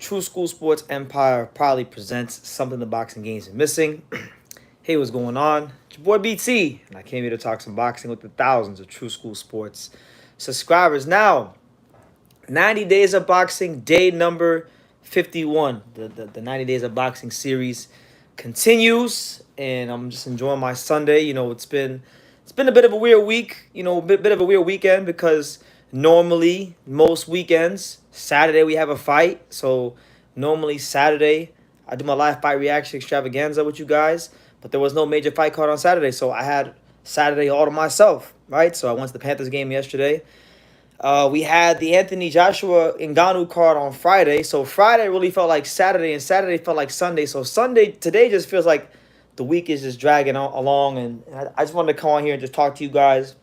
True School Sports Empire proudly presents something the boxing games are missing. Hey, what's going on? It's your boy BT, and I came here to talk some boxing with the thousands of True School Sports subscribers. Now, 90 Days of Boxing, day number 51. The 90 Days of Boxing series continues, and I'm just enjoying my Sunday. It's been a bit of a weird week, bit of a weird weekend because normally most weekends, Saturday we have a fight. So normally Saturday I do my live fight reaction extravaganza with you guys, but there was no major fight card on Saturday, so I had Saturday all to myself, right? So I went to the Panthers game yesterday. We had the Anthony Joshua Ngannou card on Friday. So Friday really felt like Saturday, and Saturday felt like Sunday. So Sunday, today just feels like the week is just dragging along. And I just wanted to come on here and just talk to you guys,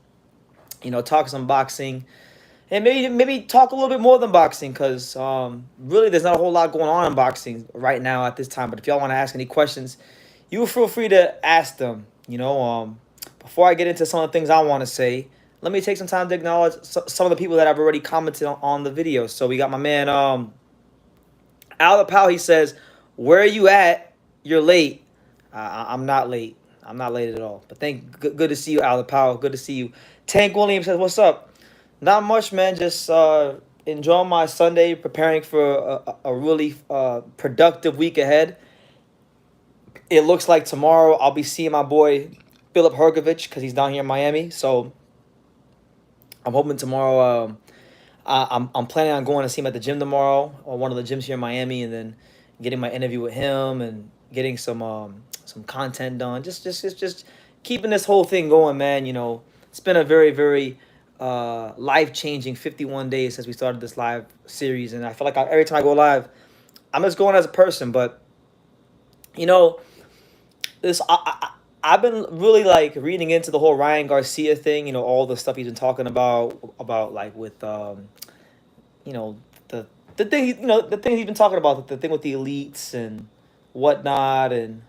talk some boxing. And maybe talk a little bit more than boxing because really there's not a whole lot going on in boxing right now at this time. But if y'all want to ask any questions, you feel free to ask them. Before I get into some of the things I want to say, let me take some time to acknowledge some of the people that have already commented on the video. So we got my man Al Powell. He says, "Where are you at? You're late." I'm not late. I'm not late at all. But good to see you, Al Powell. Good to see you. Tank Williams says, "What's up?" Not much, man. Just enjoying my Sunday, preparing for a really productive week ahead. It looks like tomorrow I'll be seeing my boy Philip Hergovich because he's down here in Miami. So I'm hoping tomorrow. I'm planning on going to see him at the gym tomorrow, or one of the gyms here in Miami, and then getting my interview with him and getting some content done. Just keeping this whole thing going, man. It's been a very very life-changing 51 days since we started this live series, and I feel like every time I go live, I'm just going as a person. But this I've been really like reading into the whole Ryan Garcia thing. All the stuff he's been talking about like with you know the thing the thing he's been talking about, the thing with the elites and whatnot, and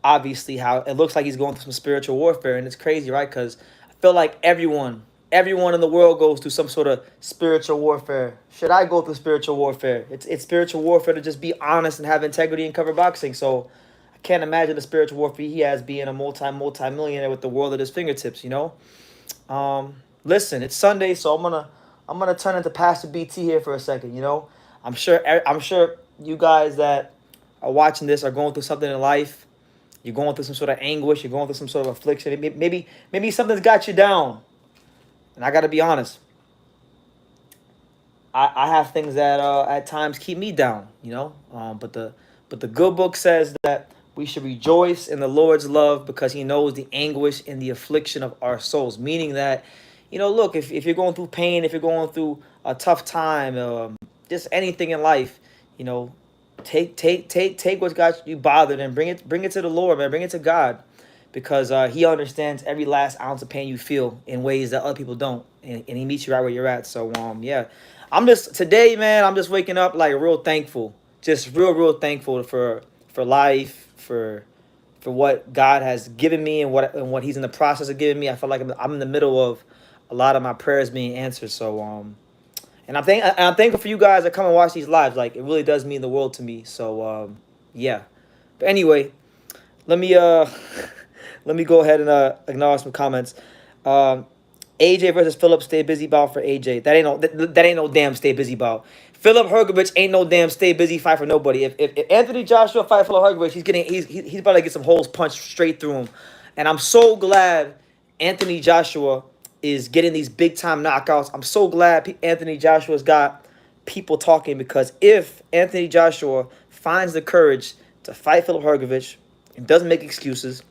obviously how it looks like he's going through some spiritual warfare, and it's crazy, right? Because I feel like everyone in the world goes through some sort of spiritual warfare. Should I go through spiritual warfare? It's spiritual warfare to just be honest and have integrity and cover boxing. So I can't imagine the spiritual warfare he has being a multi-millionaire with the world at his fingertips. Listen, it's Sunday, so I'm gonna turn into Pastor BT here for a second. I'm sure you guys that are watching this are going through something in life. You're going through some sort of anguish. You're going through some sort of affliction. Maybe something's got you down. And I got to be honest, I have things that at times keep me down, But the good book says that we should rejoice in the Lord's love because he knows the anguish and the affliction of our souls. Meaning that, look, if you're going through pain, if you're going through a tough time, just anything in life, take what's got you bothered and bring it to the Lord, man. Bring it to God. Because he understands every last ounce of pain you feel in ways that other people don't. And he meets you right where you're at. So, yeah. Today, man, I'm just waking up like real thankful. Just real thankful for life, for what God has given me and what he's in the process of giving me. I feel like I'm in the middle of a lot of my prayers being answered. So, and I'm thankful for you guys that come and watch these lives. Like, it really does mean the world to me. So, yeah. But anyway, let me let me go ahead and acknowledge some comments. AJ versus Philip, stay busy bout for AJ. That ain't no damn stay busy bout. Philip Hergovich ain't no damn stay busy fight for nobody. If Anthony Joshua fight Philip Hergovich, he's about to get some holes punched straight through him. And I'm so glad Anthony Joshua is getting these big time knockouts. I'm so glad Anthony Joshua's got people talking, because if Anthony Joshua finds the courage to fight Philip Hergovich and doesn't make excuses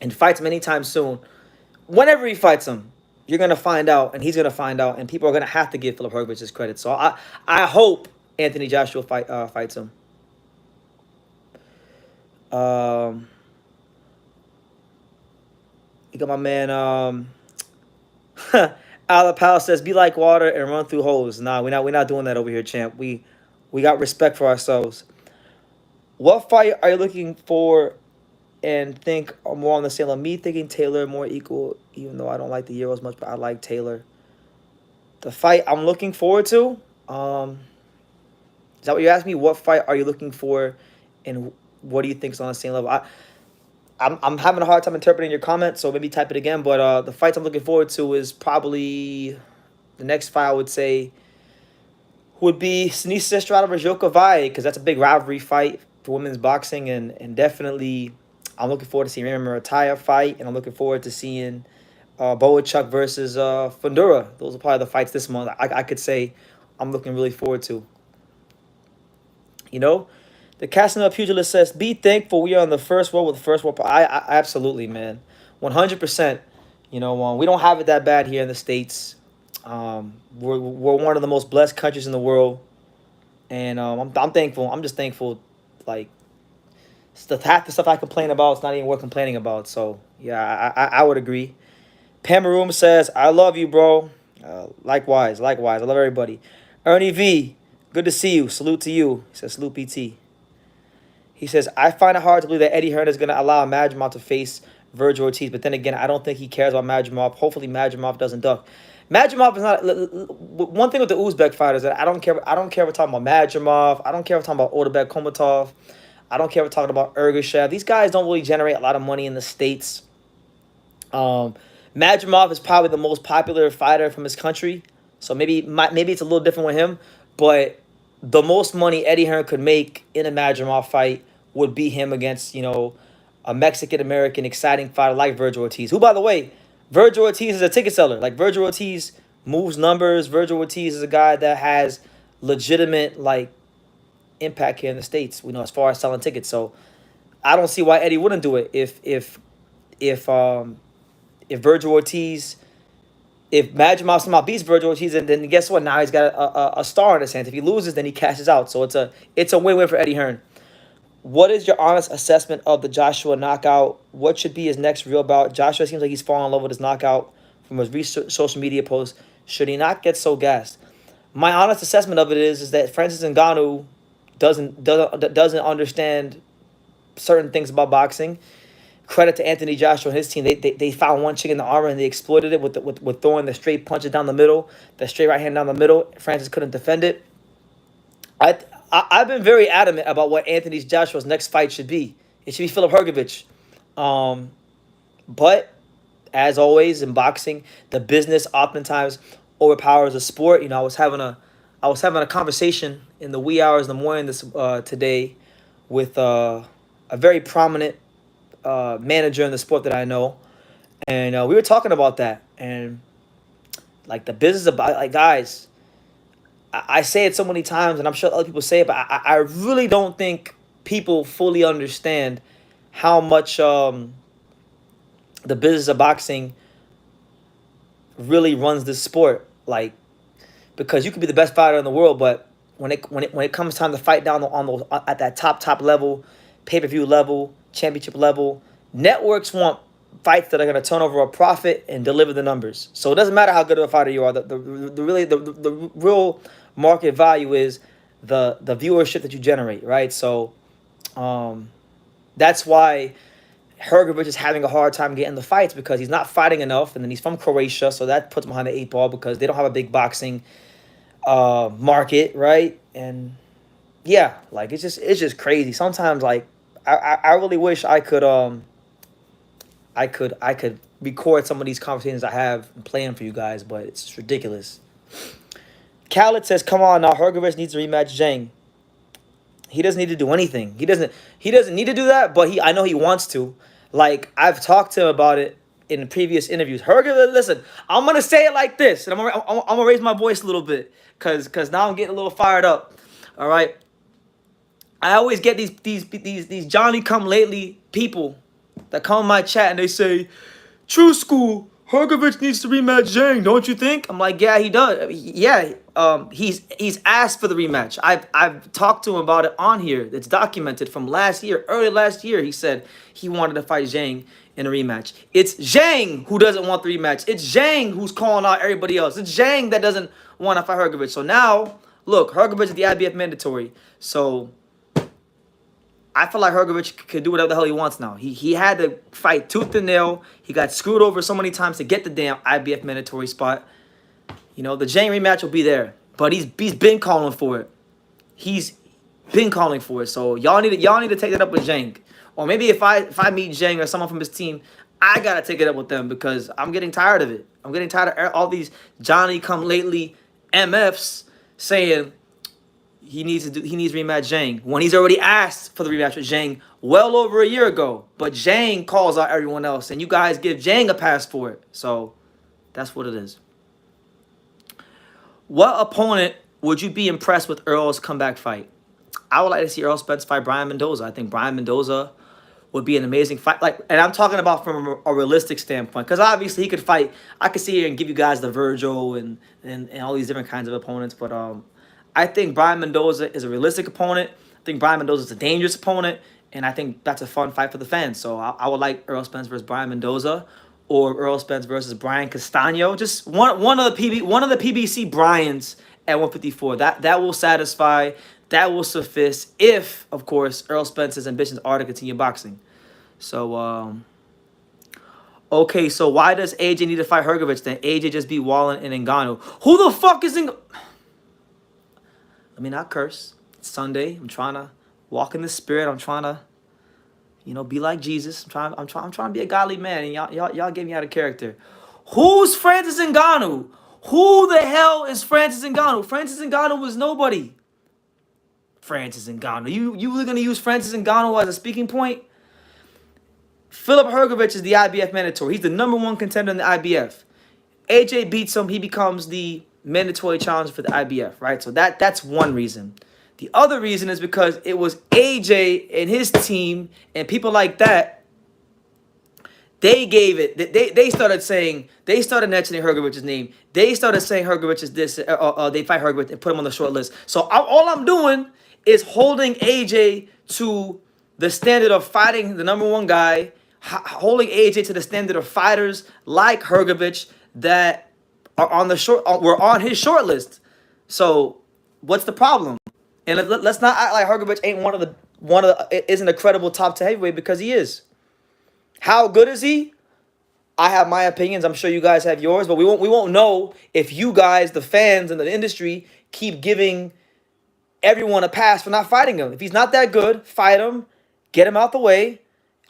and fights him anytime soon, whenever he fights him, you're going to find out, and he's going to find out, and people are going to have to give Philip Hergovich his credit. So I hope Anthony Joshua fights him. You got my man, Ala Powell says, be like water and run through holes. Nah, we're not doing that over here, champ. We got respect for ourselves. What fight are you looking for and think more on the same line? Me thinking Taylor more equal, even though I don't like the Euro as much, but I like Taylor. The fight I'm looking forward to, Is that what you asked me? What fight are you looking for, and what do you think is on the same level? I'm having a hard time interpreting your comment, so maybe type it again. But the fights I'm looking forward to is probably the next fight. I would say would be Sinisa Estrada versus Joka Vai, because that's a big rivalry fight for women's boxing, and definitely I'm looking forward to seeing Raymond Murataya fight, and I'm looking forward to seeing Boachuk versus Fundura. Those are probably the fights this month. I could say I'm looking really forward to. You know, the Casanova Pugilist says, "Be thankful we are in the first world with the first world." I absolutely, man, 100%. You know, we don't have it that bad here in the States. We're one of the most blessed countries in the world, and I'm thankful. I'm just thankful, like half the stuff I complain about, it's not even worth complaining about. So yeah, I would agree. Pamaroom says, "I love you, bro." Likewise. I love everybody. Ernie V, good to see you. Salute to you. He says, salute PT. He says, I find it hard to believe that Eddie Hearn is going to allow Madrimov to face Vergil Ortiz, but then again, I don't think he cares about Madrimov. Hopefully, Madrimov doesn't duck. Madrimov is not. One thing with the Uzbek fighters that I don't care. I don't care if we're talking about Madrimov. I don't care if we're talking about Otabek Komatov. I don't care if we're talking about Ergashev. These guys don't really generate a lot of money in the States. Madrimov is probably the most popular fighter from his country, so maybe it's a little different with him. But the most money Eddie Hearn could make in a Madrimov fight would be him against, a Mexican-American exciting fighter like Vergil Ortiz, who, by the way, Vergil Ortiz is a ticket seller. Like, Vergil Ortiz moves numbers. Vergil Ortiz is a guy that has legitimate, impact here in the States, as far as selling tickets. So I don't see why Eddie wouldn't do it if Vergil Ortiz, if Madrimov somehow beats Vergil Ortiz, and then guess what? Now he's got a star in his hands. If he loses, then he cashes out. So it's a win-win for Eddie Hearn. What is your honest assessment of the Joshua knockout? What should be his next real bout? Joshua seems like he's fallen in love with his knockout from his recent social media posts. Should he not get so gassed? My honest assessment of it is that Francis Ngannou doesn't understand certain things about boxing. Credit to Anthony Joshua and his team. They found one chick in the armor and they exploited it with throwing the straight punches down the middle, the straight right hand down the middle. Francis couldn't defend it. I've been very adamant about what Anthony Joshua's next fight should be. It should be Filip Hrgović. But as always in boxing, the business oftentimes overpowers the sport. I was having a conversation in the wee hours in the morning today with a very prominent manager in the sport that I know, and we were talking about that, and the business about guys. I say it so many times, and I'm sure other people say it, but I really don't think people fully understand how much the business of boxing really runs this sport. Because you could be the best fighter in the world, but when it comes time to fight down at that top level, pay-per-view level, championship level, networks want fights that are going to turn over a profit and deliver the numbers. So it doesn't matter how good of a fighter you are. The real market value is the viewership that you generate, right? So that's why Hrgović is having a hard time getting the fights, because he's not fighting enough, and then he's from Croatia, so that puts him behind the eight ball because they don't have a big boxing market, right? And yeah, it's just crazy. Sometimes I really wish I could record some of these conversations I have and play them for you guys, but it's just ridiculous. Khaled says, "Come on now, Hrgović needs to rematch Zhang." He doesn't need to do anything. He doesn't need to do that, but I know he wants to. I've talked to him about it in previous interviews. Hrgović, listen, I'm gonna say it like this, and I'm gonna raise my voice a little bit, cause now I'm getting a little fired up. All right. I always get these Johnny come lately people that come in my chat and they say, "True School, Hrgović needs to rematch Zhang, don't you think?" I'm like, yeah, he does. Yeah, he's asked for the rematch. I've talked to him about it on here. It's documented from early last year. He said he wanted to fight Zhang in a rematch. It's Zhang who doesn't want the rematch. It's Zhang who's calling out everybody else. It's Zhang that doesn't want to fight Hrgović. So now, look, Hrgović is the IBF mandatory. So I feel like Hrgović could do whatever the hell he wants now. He had to fight tooth and nail. He got screwed over so many times to get the damn IBF mandatory spot. The Zhang rematch will be there, but he's been calling for it. He's been calling for it. So y'all need to take that up with Zhang. Or maybe if I meet Zhang or someone from his team, I gotta take it up with them because I'm getting tired of it. I'm getting tired of all these Johnny come lately MFs saying he needs to rematch Zhang when he's already asked for the rematch with Zhang well over a year ago. But Zhang calls out everyone else, and you guys give Zhang a pass for it. So that's what it is. What opponent would you be impressed with Earl's comeback fight? I would like to see Earl Spence fight Brian Mendoza. I think Brian Mendoza would be an amazing fight. Like, and I'm talking about from a realistic standpoint, because obviously he could fight. I could sit here and give you guys the Virgil and all these different kinds of opponents, but I think Brian Mendoza is a realistic opponent. I think Brian Mendoza is a dangerous opponent, and I think that's a fun fight for the fans. So I would like Earl Spence versus Brian Mendoza, or Earl Spence versus Brian Castano. Just one of the PBC Bryans at 154. That will satisfy. That will suffice if, of course, Earl Spence's ambitions are to continue boxing. So, okay, so why does AJ need to fight Hrgovic then? AJ just beat Wallen and Ngannou. Who the fuck is Let me not curse. It's Sunday. I'm trying to walk in the spirit. I'm trying to, be like Jesus. I'm trying to be a godly man, and y'all get me out of character. Who's Francis Ngannou? Who the hell is Francis Ngannou? Francis Ngannou was nobody. Francis Ngannou. You really gonna use Francis Ngannou as a speaking point? Philip Hrgovic is the IBF mandatory. He's the #1 contender in the IBF. AJ beats him. He becomes the mandatory challenger for the IBF, right? So that's one reason. The other reason is because it was AJ and his team and people like that. They gave it. They started mentioning Hrgovic's name. They started saying Hrgovic is this. They fight Hrgovic and put him on the short list. So all I'm doing is holding AJ to the standard of fighting the #1 guy, holding AJ to the standard of fighters like Hrgovic that are on were on his short list. So what's the problem? And let's not act like Hrgovic ain't isn't a credible top 10 heavyweight, because he is. How good is he? I have my opinions. I'm sure you guys have yours, but we won't know if you guys, the fans in the industry, keep giving everyone a pass for not fighting him. If he's not that good, fight him, get him out the way,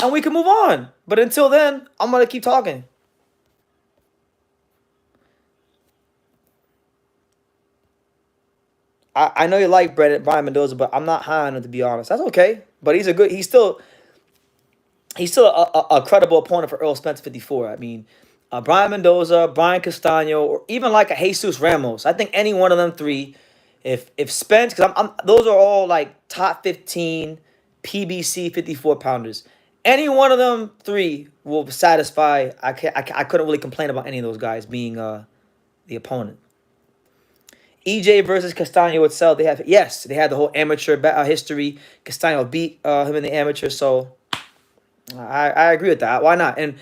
and we can move on. But until then, I'm gonna keep talking. I know you like Brian Mendoza, but I'm not high on him, to be honest. That's okay. But he's still a credible opponent for Earl Spence 54. I mean, Brian Mendoza, Brian Castano, or even like a Jesus Ramos. I think any one of them three, if Spence, because those are all like top 15 PBC 54 pounders. Any one of them three will satisfy. I couldn't really complain about any of those guys being the opponent. EJ versus Castano itself, they had the whole amateur history. Castano beat him in the amateur, so I agree with that. Why not? And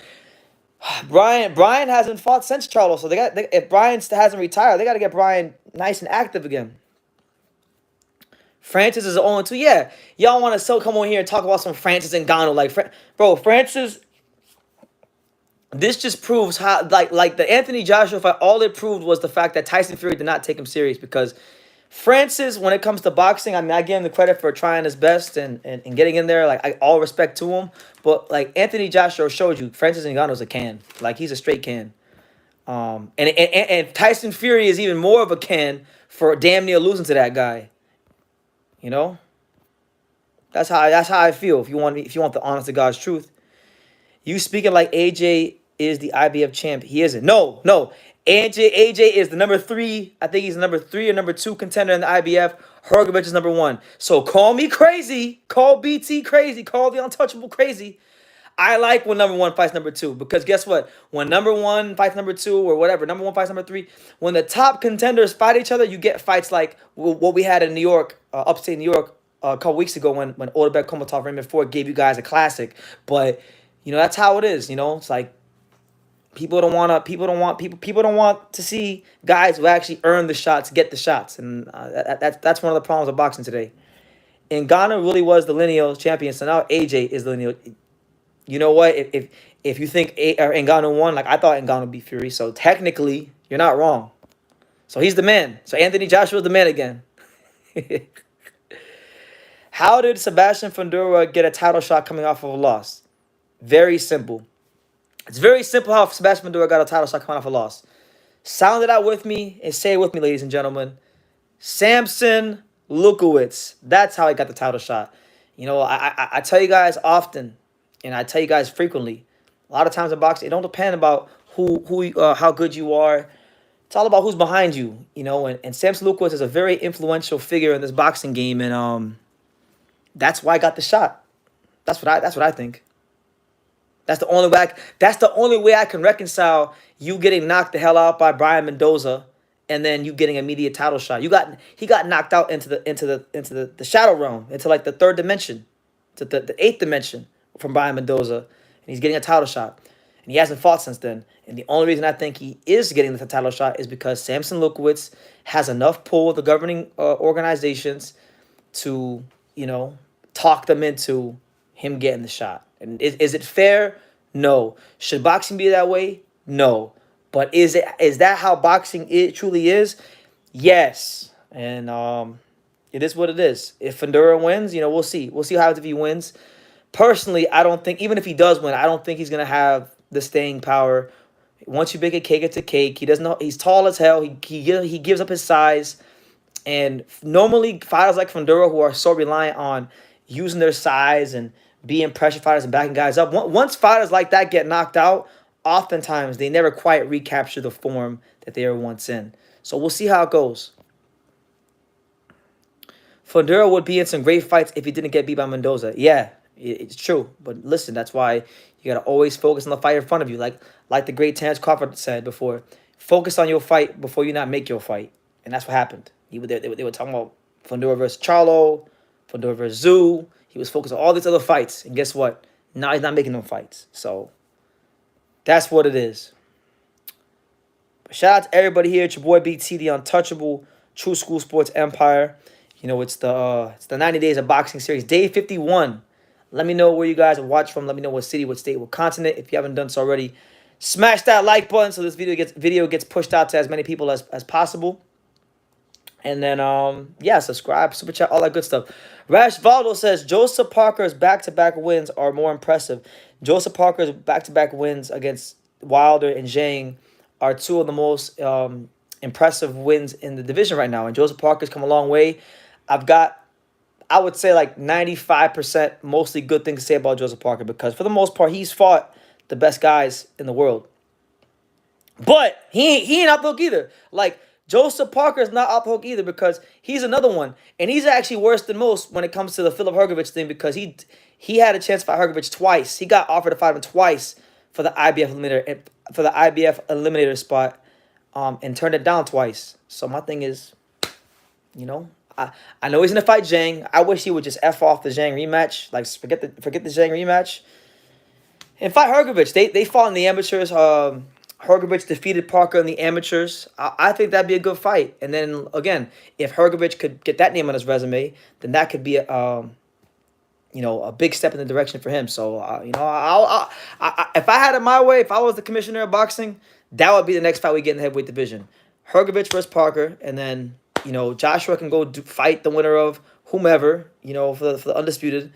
Brian hasn't fought since Charlo, so if Brian hasn't retired, they got to get Brian nice and active again. Francis is the only two. Yeah, y'all want to come on here and talk about some Francis Ngannou, like bro, Francis. This just proves how like the Anthony Joshua fight. All it proved was the fact that Tyson Fury did not take him serious, because Francis, when it comes to boxing, I mean, I give him the credit for trying his best and getting in there. Like, all respect to him. But like Anthony Joshua showed you, Francis Ngannou's a can. Like, he's a straight can. And Tyson Fury is even more of a can for damn near losing to that guy. You know? That's how I feel. If you want the honest to God's truth. You speaking like AJ is the IBF champ. He isn't. No. AJ is the #3. I think he's the #3 or #2 contender in the IBF. Hrgovic is #1. So call me crazy. Call BT crazy. Call the untouchable crazy. I like when #1 fights #2, because guess what? When #1 fights #2 or whatever, #1 fights #3, when the top contenders fight each other, you get fights like what we had in New York, upstate New York, a couple weeks ago when Oderbek Komatov Raymond Ford gave you guys a classic. But that's how it is. It's like people don't want to see guys who actually earn the shots get the shots, and that's one of the problems of boxing today. Ngannou really was the lineal champion, so now AJ is the lineal. You know what? If you think Ngannou won, like I thought Ngannou beat Fury, so technically you're not wrong. So he's the man. So Anthony Joshua is the man again. How did Sebastian Fundora get a title shot coming off of a loss? Very simple. It's very simple how Sebastian Fundora got a title shot coming off a loss. Sound it out with me and say it with me, ladies and gentlemen. Samson Lukowicz. That's how he got the title shot. You know, I tell you guys often, and I tell you guys frequently, a lot of times in boxing, it don't depend about how good you are. It's all about who's behind you, you know. And Samson Lukowicz is a very influential figure in this boxing game, and that's why I got the shot. That's what I think. That's the only way I can reconcile you getting knocked the hell out by Brian Mendoza and then you getting immediate title shot. He got knocked out into the shadow realm, into like the third dimension, to the eighth dimension from Brian Mendoza, and he's getting a title shot. And he hasn't fought since then. And the only reason I think he is getting the title shot is because Samson Lukowicz has enough pull with the governing organizations to, you know, talk them into him getting the shot. And is it fair? No. Should boxing be that way? No. But is that how boxing truly is? Yes. And it is what it is. If Fundora wins, you know, we'll see. We'll see how if he wins. Personally, I don't think, even if he does win, I don't think he's gonna have the staying power. Once you bake a cake, it's a cake. He doesn't know. He's tall as hell. He gives up his size. And normally fighters like Fundora, who are so reliant on using their size and being pressure fighters and backing guys up, once fighters like that get knocked out, oftentimes they never quite recapture the form that they were once in. So we'll see how it goes. Fundora would be in some great fights if he didn't get beat by Mendoza. Yeah, it's true. But listen, that's why you got to always focus on the fight in front of you. Like the great Terence Crawford said before, focus on your fight before you not make your fight. And that's what happened. They were talking about Fundora versus Charlo, Fundora versus Zoo. He was focused on all these other fights. And guess what? Now he's not making them fights. So that's what it is. But shout out to everybody here. It's your boy BT, the untouchable True School Sports Empire. You know, it's the 90 Days of Boxing series, day 51. Let me know where you guys are watching from. Let me know what city, what state, what continent. If you haven't done so already, smash that like button so this video gets pushed out to as many people as possible. And then, yeah, subscribe, super chat, all that good stuff. Rash Valdo says, Joseph Parker's back-to-back wins are more impressive. Joseph Parker's back-to-back wins against Wilder and Zhang are two of the most impressive wins in the division right now. And Joseph Parker's come a long way. I've got, I would say, like 95% mostly good things to say about Joseph Parker because for the most part, he's fought the best guys in the world. But he ain't out the hook either. Like, Joseph Parker is not off the hook either because he's another one. And he's actually worse than most when it comes to the Filip Hrgović thing because he had a chance to fight Hrgović twice. He got offered to fight him twice for the IBF eliminator spot and turned it down twice. So my thing is, you know, I know he's going to fight Zhang. I wish he would just F off the Zhang rematch. Like, forget the Zhang rematch. And fight Hrgović. They fought in the amateurs. Hrgović defeated Parker in the amateurs. I think that'd be a good fight. And then, again, if Hrgović could get that name on his resume, then that could be a big step in the direction for him. So, if I had it my way, if I was the commissioner of boxing, that would be the next fight we get in the heavyweight division. Hrgović versus Parker, and then, you know, Joshua can go fight the winner of whomever, you know, for the undisputed.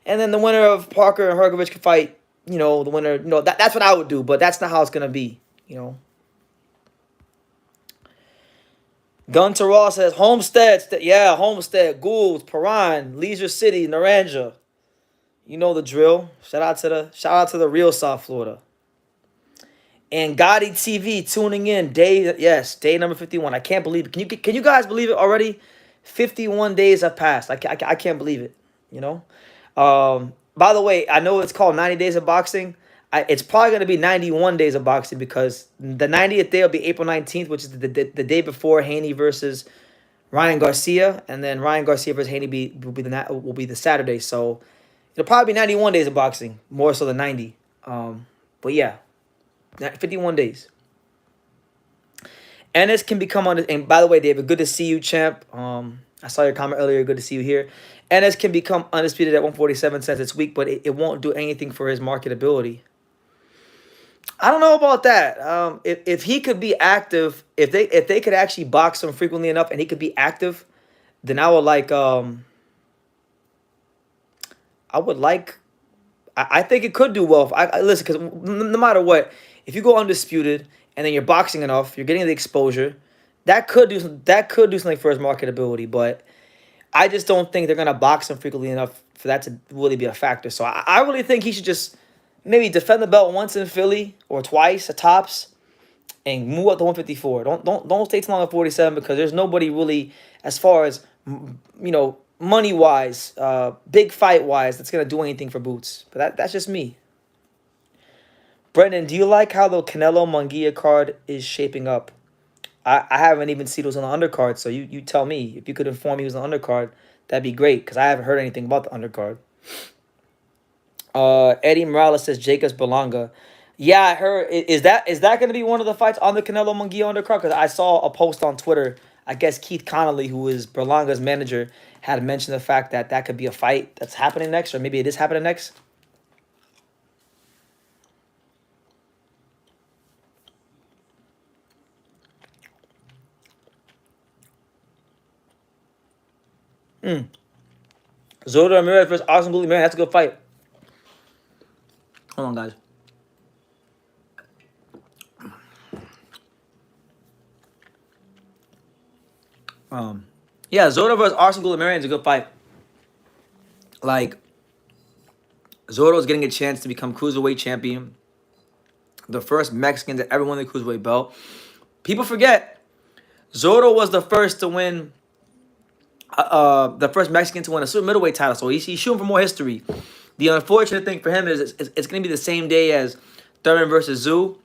And then the winner of Parker and Hrgović can fight, you know, the winner. You know, that's what I would do, but that's not how it's going to be. You know, Gunter Raw says Homestead, Homestead, Gould, Paran, Leisure City, Naranja. You know the drill. Shout out to the real South Florida. And Gotti TV tuning in day number 51. I can't believe it. Can you guys believe it already? 51 days have passed. I can't believe it. You know. By the way, I know it's called 90 Days of Boxing. It's probably going to be 91 days of boxing because the 90th day will be April 19th, which is the day before Haney versus Ryan Garcia. And then Ryan Garcia versus Haney will be the Saturday. So it'll probably be 91 days of boxing, more so than 90. But yeah, 51 days. Ennis can become on, and by the way, David, good to see you, champ. I saw your comment earlier. Good to see you here. Ennis can become undisputed at 147 since it's weak, but it won't do anything for his marketability. I don't know about that. If he could be active, if they could actually box him frequently enough and he could be active, then I would like I would like. I think it could do well. If I listen, because no matter what, if you go undisputed and then you're boxing enough, you're getting the exposure. That could do something for his marketability, but I just don't think they're gonna box him frequently enough for that to really be a factor. So I really think he should just maybe defend the belt once in Philly or twice at tops and move up to 154. Don't stay too long at 47 because there's nobody really as far as money wise, big fight wise that's gonna do anything for Boots. But that's just me. Brendan, do you like how the Canelo Munguia card is shaping up? I haven't even seen who's on the undercard, so you tell me. If you could inform me who's on the undercard, that'd be great, because I haven't heard anything about the undercard. Eddie Morales says Jacobs Berlanga. Yeah, I heard. Is that going to be one of the fights on the Canelo Munguia undercard? Because I saw a post on Twitter. I guess Keith Connolly, who is Berlanga's manager, had mentioned the fact that that could be a fight that's happening next, or maybe it is happening next. Zoda Ramirez versus Austin Gulli. Man, that's a good fight. Hold on, guys. Yeah, Zotto versus Arsenal Goulamirian is a good fight. Like, Zotto's getting a chance to become cruiserweight champion, the first Mexican to ever win the cruiserweight belt. People forget Zotto was the first to win, the first Mexican to win a super middleweight title. So he's shooting for more history. The unfortunate thing for him is it's going to be the same day as Thurman versus Zoo.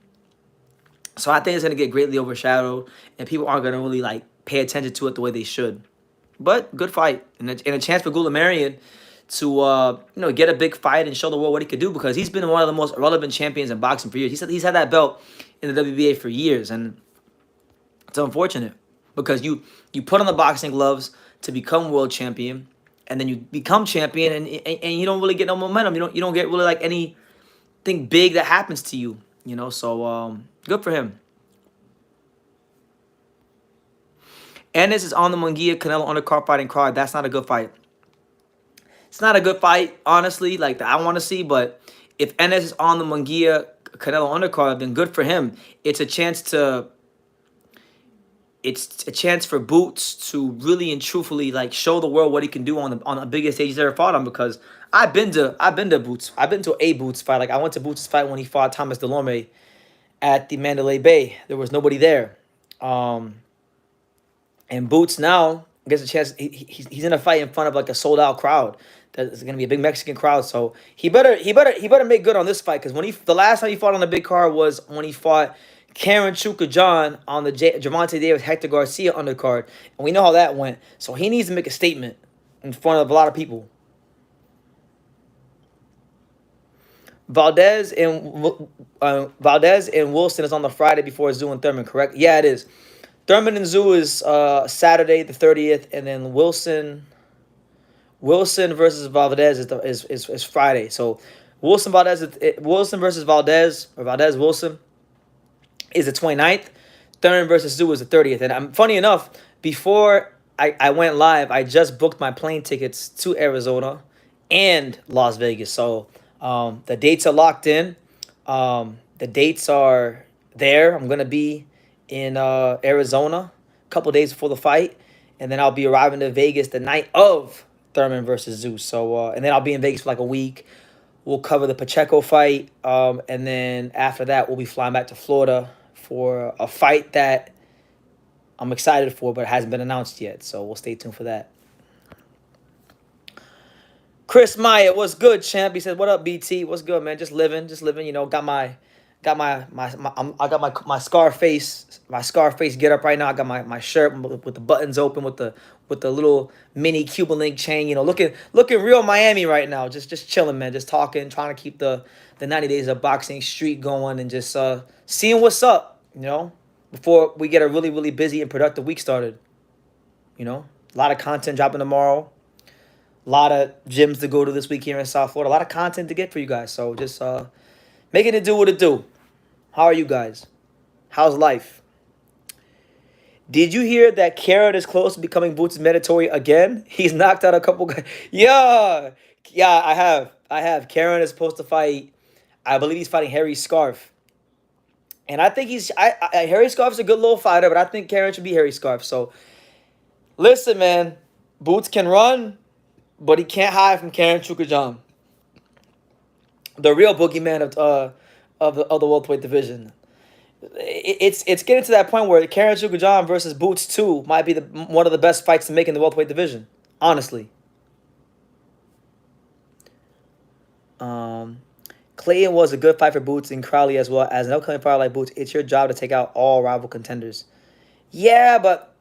So I think it's going to get greatly overshadowed, and people aren't going to really like pay attention to it the way they should. But good fight, and a chance for Goulamirian to get a big fight and show the world what he could do, because he's been one of the most relevant champions in boxing for years. He's had that belt in the WBA for years, and it's unfortunate because you put on the boxing gloves to become world champion, and then you become champion, and you don't really get no momentum. You don't get really like anything big that happens to you. So good for him. Ennis is on the Munguia Canelo undercard fighting card. That's not a good fight. It's not a good fight, honestly, like that I want to see. But if Ennis is on the Munguia Canelo undercard, then good for him. It's a chance for Boots to really and truthfully like show the world what he can do on the biggest stage he's ever fought on. Because I've been to Boots. I've been to a Boots fight. Like I went to Boots' fight when he fought Thomas Delorme at the Mandalay Bay. There was nobody there. And Boots now gets a chance. He's in a fight in front of like a sold out crowd. That's gonna be a big Mexican crowd. So he better make good on this fight, because the last time he fought on the big card was when he fought Karen Chuka John on the Javante Davis Hector Garcia undercard, and we know how that went. So he needs to make a statement in front of a lot of people. Valdez and Wilson is on the Friday before Zoo and Thurman, correct? Yeah, it is. Thurman and Zoo is Saturday the 30th, and then Wilson versus Valdez is Friday. So Wilson versus Valdez, or Valdez Wilson, is the 29th. Thurman versus Zoo is the 30th. And funny enough, before I went live, I just booked my plane tickets to Arizona and Las Vegas. So the dates are locked in. The dates are there. I'm gonna be in Arizona a couple days before the fight, and then I'll be arriving to Vegas the night of Thurman versus Zeus. So and then I'll be in Vegas for like a week. We'll cover the Pacheco fight, and then after that we'll be flying back to Florida for a fight that I'm excited for, but it hasn't been announced yet. So we'll stay tuned for that. Chris Maya, what's good, champ? He said, "What up, BT? What's good, man? Just living. I got my Scarface get up right now. I got my shirt with the buttons open, with the little mini Cuban link chain. Looking real Miami right now. Just chilling, man. Just talking, trying to keep the 90 days of boxing streak going, and just seeing what's up. Before we get a really really busy and productive week started. A lot of content dropping tomorrow. A lot of gyms to go to this week here in South Florida. A lot of content to get for you guys. So just making it do what it do. How are you guys? How's life? Did you hear that Carrot is close to becoming Boots' mandatory again? He's knocked out a couple guys. Yeah, Yeah, I have. I have. Karen is supposed to fight. I believe he's fighting Harry Scarf. And I think Harry Scarf's a good little fighter, but I think Karen should be Harry Scarf. So listen, man, Boots can run, but he can't hide from Karen Chukajan, the real boogeyman of the welterweight division. It's getting to that point where Karen Chukajan versus Boots 2 might be one of the best fights to make in the welterweight division. Honestly. Um, Clayton was a good fight for Boots and Crowley as well. As an upcoming fighter like Boots, it's your job to take out all rival contenders. Yeah, but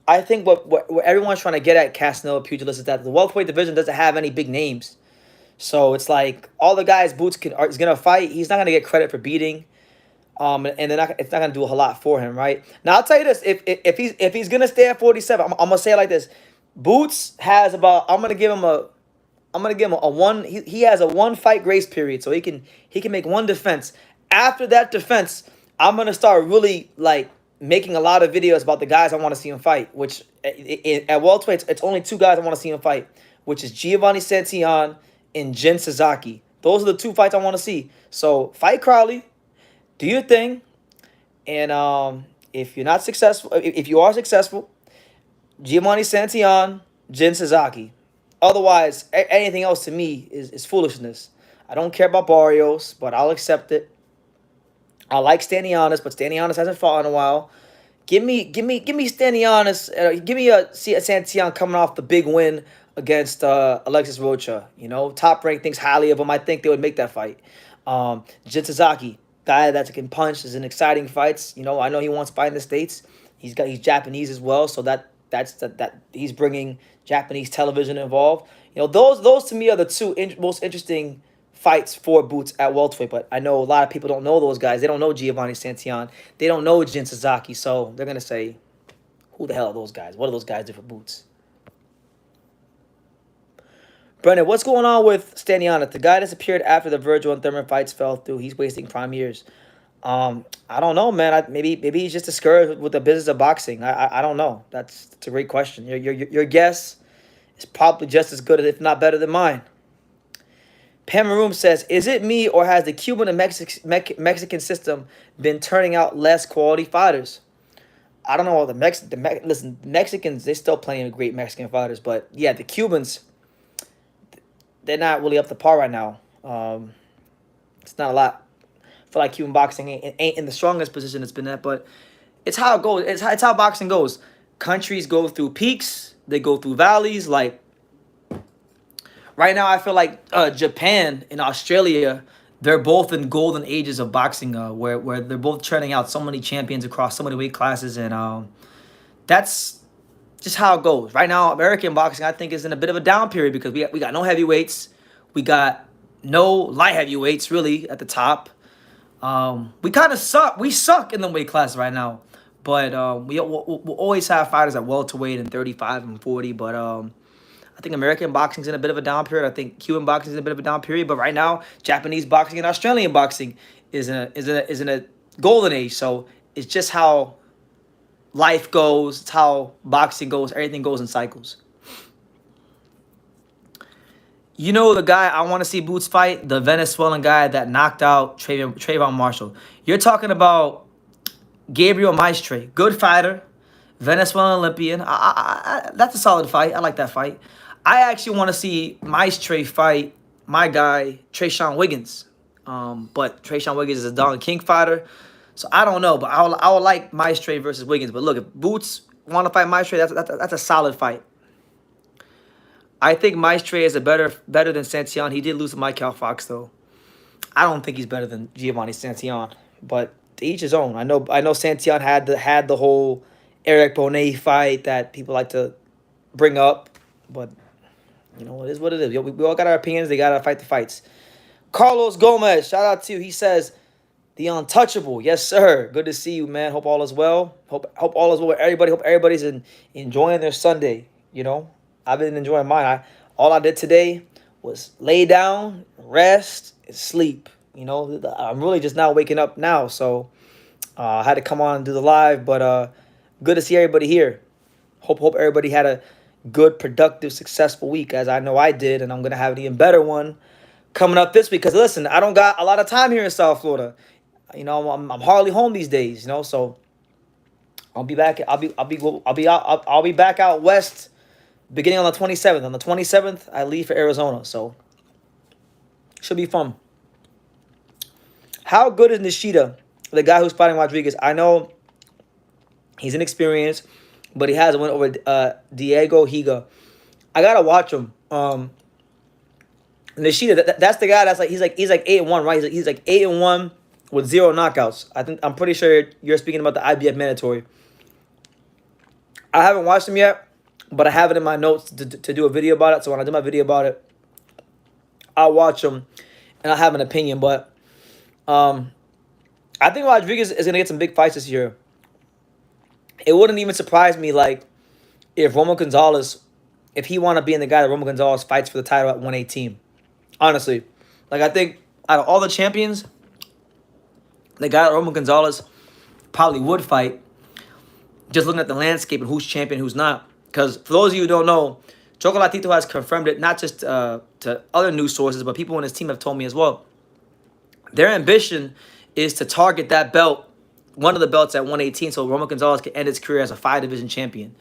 I think what everyone's trying to get at Casanova Pugilist is that the welterweight division doesn't have any big names. So it's like all the guys Boots is gonna fight. He's not gonna get credit for beating. And it's not gonna do a whole lot for him, right? Now I'll tell you this: if he's gonna stay at 47, I'm gonna say it like this: Boots has about. I'm gonna give him a one. He has a one fight grace period, so he can make one defense. After that defense, I'm gonna start really like making a lot of videos about the guys I want to see him fight. Which at welterweight, it's only two guys I want to see him fight, which is Giovanni Santillan and Jin Sasaki. Those are the two fights I want to see. So fight Crowley, do your thing, and if you're not successful, if you are successful, Giovanni Santillan, Jin Sasaki. Otherwise, anything else to me is foolishness. I don't care about Barrios, but I'll accept it. I like Stanionis, but Stanionis hasn't fought in a while. Give me Stanionis. Give me a Santillan coming off the big win against Alexis Rocha. You know, Top Rank thinks highly of him. I think they would make that fight. Jin Sasaki, guy that can punch, is in exciting fights. You know, I know he wants to fight in the States. He's Japanese as well, so that he's bringing Japanese television involved. You know, those to me are the two most interesting fights for Boots at welterweight. But I know a lot of people don't know those guys. They don't know Giovanni Santillan. They don't know Jin Sasaki. So they're gonna say, "Who the hell are those guys? What do those guys do for Boots?" Brennan, what's going on with Stanionis? The guy disappeared after the Virgil and Thurman fights fell through. He's wasting prime years. I don't know, man. Maybe he's just discouraged with the business of boxing. I don't know. That's a great question. Your guess is probably just as good, if not better, than mine. Pam Maroon says, "Is it me or has the Cuban and Mexican system been turning out less quality fighters?" I don't know. Listen, Mexicans, they still plenty of great Mexican fighters, but yeah, the Cubans, they're not really up to par right now. It's not a lot. I feel like Cuban boxing ain't in the strongest position it's been at, but it's how it goes. It's how boxing goes. Countries go through peaks, they go through valleys. Like right now, I feel like Japan and Australia, they're both in golden ages of boxing, where they're both churning out so many champions across so many weight classes, and that's just how it goes. Right now, American boxing, I think, is in a bit of a down period because we got no heavyweights, we got no light heavyweights really at the top. We kind of suck. We suck in the weight class right now. But we'll always have fighters at welterweight and 35 and 40. But I think American boxing's in a bit of a down period. I think Cuban boxing's in a bit of a down period. But right now, Japanese boxing and Australian boxing is in a golden age. So it's just how life goes. It's how boxing goes. Everything goes in cycles. You know the guy I want to see Boots fight? The Venezuelan guy that knocked out Trayvon Marshall. You're talking about Gabriel Maestre. Good fighter. Venezuelan Olympian. That's a solid fight. I like that fight. I actually want to see Maestre fight my guy, Trayshawn Wiggins. But Trayshawn Wiggins is a Don King fighter. So I don't know. But I would like Maestre versus Wiggins. But look, if Boots want to fight Maestre, that's a solid fight. I think Maestre is better than Santillan. He did lose to Michael Fox, though. I don't think he's better than Giovanni Santillan. But to each his own. I know Santillan had the whole Eric Bonet fight that people like to bring up. But, you know, it is what it is. We all got our opinions. They got to fight the fights. Carlos Gomez, shout out to you. He says, the untouchable. Yes, sir. Good to see you, man. Hope all is well. Hope all is well with everybody. Hope everybody's enjoying their Sunday, you know. I've been enjoying mine. All I did today was lay down, rest, and sleep. You know, I'm really just now waking up now, so I had to come on and do the live. But good to see everybody here. Hope everybody had a good, productive, successful week, as I know I did, and I'm gonna have an even better one coming up this week. Because listen, I don't got a lot of time here in South Florida. I'm hardly home these days. So I'll be back. I'll be back out west beginning on the 27th. On the 27th, I leave for Arizona. So should be fun. How good is Nishida, the guy who's fighting Rodriguez? I know he's inexperienced, but he has a win over Diego Higa. I gotta watch him. Nishida, that's the guy he's like 8-1, right? He's like 8-1 with 0 knockouts. I'm pretty sure you're speaking about the IBF mandatory. I haven't watched him yet, but I have it in my notes to do a video about it. So when I do my video about it, I'll watch him and I'll have an opinion. But I think Rodriguez is gonna get some big fights this year. It wouldn't even surprise me if Roman Gonzalez, if he want to be in the guy that Roman Gonzalez fights for the title at 118. Honestly, I think out of all the champions, the guy that Roman Gonzalez probably would fight. Just looking at the landscape and who's champion, who's not. Because for those of you who don't know, Chocolatito has confirmed it, not just to other news sources, but people on his team have told me as well. Their ambition is to target that belt, one of the belts at 118, so Roman Gonzalez can end his career as a 5-division champion,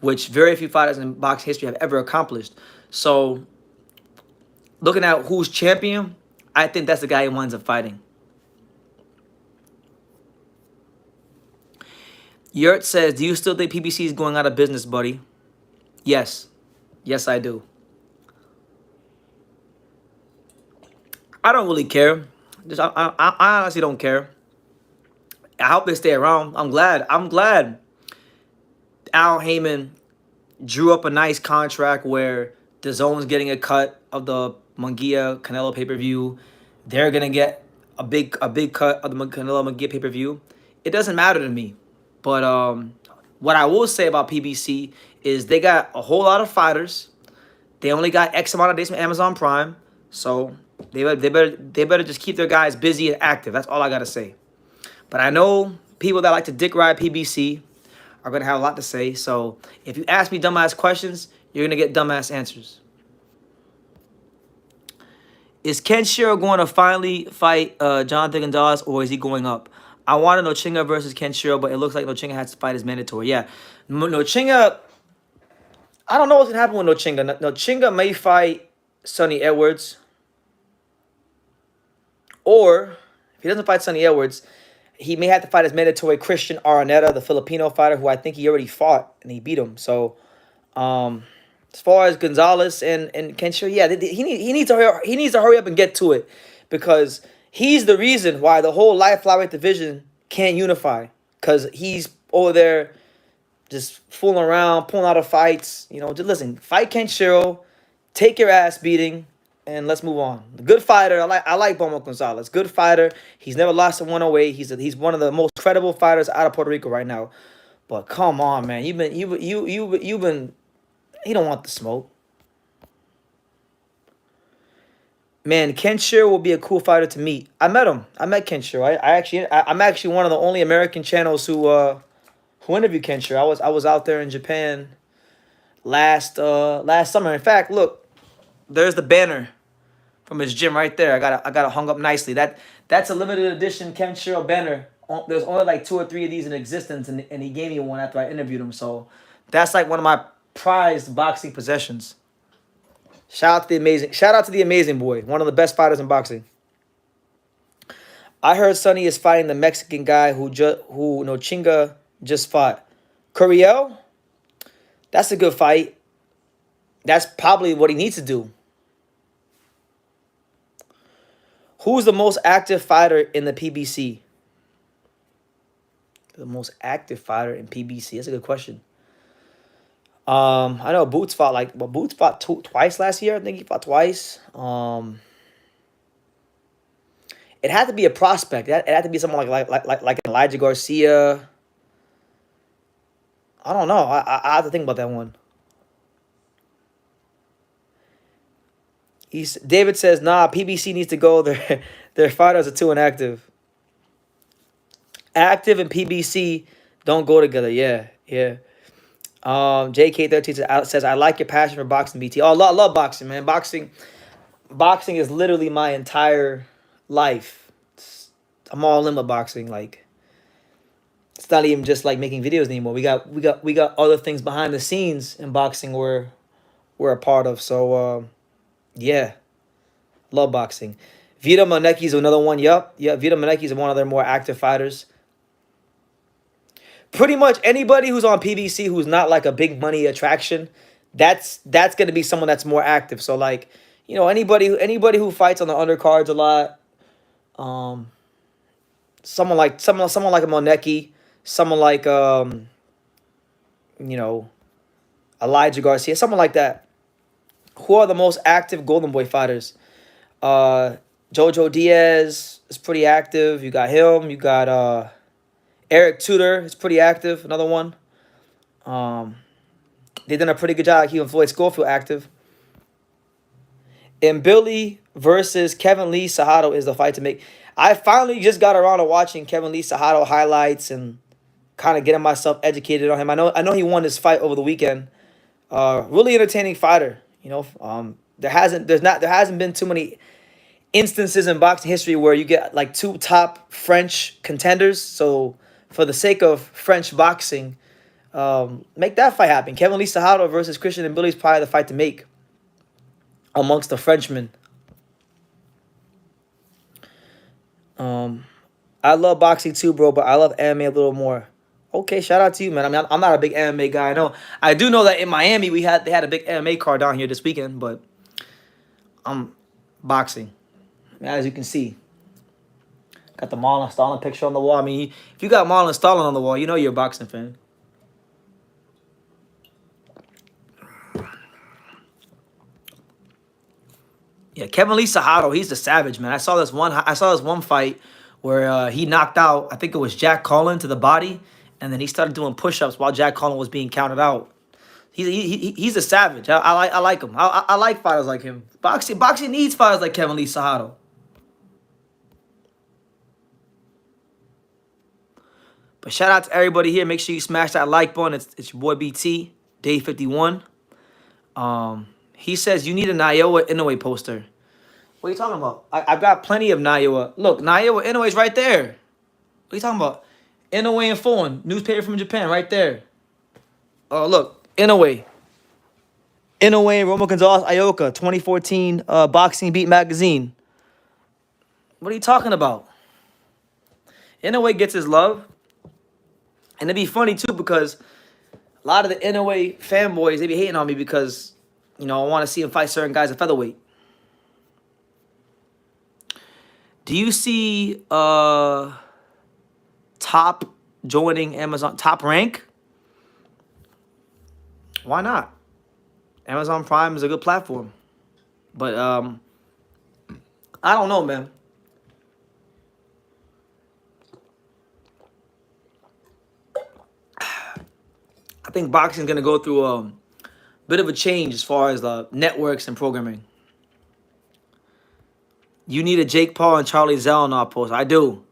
which very few fighters in boxing history have ever accomplished. So, looking at who's champion, I think that's the guy he winds up fighting. Yurt says, do you still think PBC is going out of business, buddy? Yes. Yes, I do. I don't really care. I honestly don't care. I hope they stay around. I'm glad. Al Heyman drew up a nice contract where DAZN's getting a cut of the Munguia Canelo pay-per-view. They're gonna get a big cut of the Canelo Munguia pay-per-view. It doesn't matter to me. But what I will say about PBC is they got a whole lot of fighters. They only got X amount of days from Amazon Prime, so they better just keep their guys busy and active. That's all I gotta say. But I know people that like to dick ride PBC are gonna have a lot to say. So if you ask me dumbass questions, you're gonna get dumbass answers. Is Kenshiro going to finally fight Jonathan Gonzalez, or is he going up? I wanted Nochinga versus Kenshiro, but it looks like Nochinga has to fight as mandatory. Yeah, Nochinga. I don't know what's gonna happen with Nochinga. Nochinga may fight Sonny Edwards, or if he doesn't fight Sonny Edwards, he may have to fight as mandatory Christian Araneta, the Filipino fighter who I think he already fought and he beat him. So, as far as Gonzalez and Kenshiro, yeah, he needs to hurry up and get to it, because he's the reason why the whole light flyweight division can't unify, because he's over there just fooling around, pulling out of fights. Just listen, fight Kenshiro, take your ass beating, and let's move on. Good fighter. I like Roman Gonzalez. Good fighter. He's never lost in 108. He's one of the most credible fighters out of Puerto Rico right now. But come on, man, you've been he don't want the smoke. Man, Kenshiro will be a cool fighter to meet. I met him. I met Kenshiro. I'm actually one of the only American channels who interviewed Kenshiro. I was out there in Japan last summer. In fact, look, there's the banner from his gym right there. I got it hung up nicely. That's a limited edition Kenshiro banner. There's only like 2 or 3 of these in existence, and he gave me one after I interviewed him. So that's like one of my prized boxing possessions. Shout out to the amazing boy, one of the best fighters in boxing. I heard Sonny is fighting the Mexican guy who Nochinga just fought. Curiel? That's a good fight. That's probably what he needs to do. Who's the most active fighter in the PBC? The most active fighter in PBC. That's a good question. I know Boots fought Boots fought twice last year. I think he fought twice. It had to be a prospect. It had to be someone like Elijah Garcia. I don't know. I have to think about that one. David says, nah, PBC needs to go. Their fighters are too inactive. Active and PBC don't go together. Yeah. JK13 says, I like your passion for boxing, BT. Oh, I love boxing, man. Boxing is literally my entire life. I'm all in with boxing. Like, it's not even just like making videos anymore. We got other things behind the scenes in boxing we're a part of. So yeah, love boxing. Vito Monecki's another one. Yup. Yeah, Vito Monecki's one of their more active fighters. Pretty much anybody who's on PBC who's not like a big money attraction, that's gonna be someone that's more active. So like, anybody who fights on the undercards a lot, um, someone like a Monecki, someone like you know, Elijah Garcia, someone like that. Who are the most active Golden Boy fighters? Jojo Diaz is pretty active. You got him. You got Eric Tudor is pretty active. Another one. They done a pretty good job keeping Floyd Schofield active. And Billy versus Kevin Lee Cejudo is the fight to make. I finally just got around to watching Kevin Lee Cejudo highlights and kind of getting myself educated on him. I know he won this fight over the weekend. Really entertaining fighter. There hasn't been too many instances in boxing history where you get like two top French contenders. So for the sake of French boxing, make that fight happen. Kevin Lee Cejudo versus Christian and Billy is probably the fight to make amongst the Frenchmen. I love boxing too, bro, but I love MMA a little more. Okay, shout out to you, man. I mean, I'm not a big MMA guy. I do know that in Miami they had a big MMA card down here this weekend, but I'm boxing. As you can see, got the Marlon Stalin picture on the wall. I mean, if you got Marlon Stalin on the wall, you know you're a boxing fan. Yeah, Kevin Lee Cejudo, he's the savage, man. I saw this one fight where he knocked out, I think it was Jack Collin to the body, and then he started doing push-ups while Jack Collin was being counted out. He's a savage. I like him. I like fighters like him. Boxing needs fighters like Kevin Lee Cejudo. But shout out to everybody here. Make sure you smash that like button. It's your boy BT, Day 51. He says you need a Naoya Inoue poster. What are you talking about? I've got plenty of Naoya. Look, Naoya Inoue's right there. What are you talking about? Inoue and Phone, newspaper from Japan, right there. Oh, look, Inoue. Inoue and Romo Gonzalez Ioka, 2014 Boxing Beat magazine. What are you talking about? Inoue gets his love. And it'd be funny, too, because a lot of the Inoue fanboys, they be hating on me because, I want to see him fight certain guys at featherweight. Do you see Top joining Amazon? Top Rank? Why not? Amazon Prime is a good platform. But I don't know, man. I think boxing is going to go through a bit of a change as far as the networks and programming. You need a Jake Paul and Charlie Zelenoff post. I do.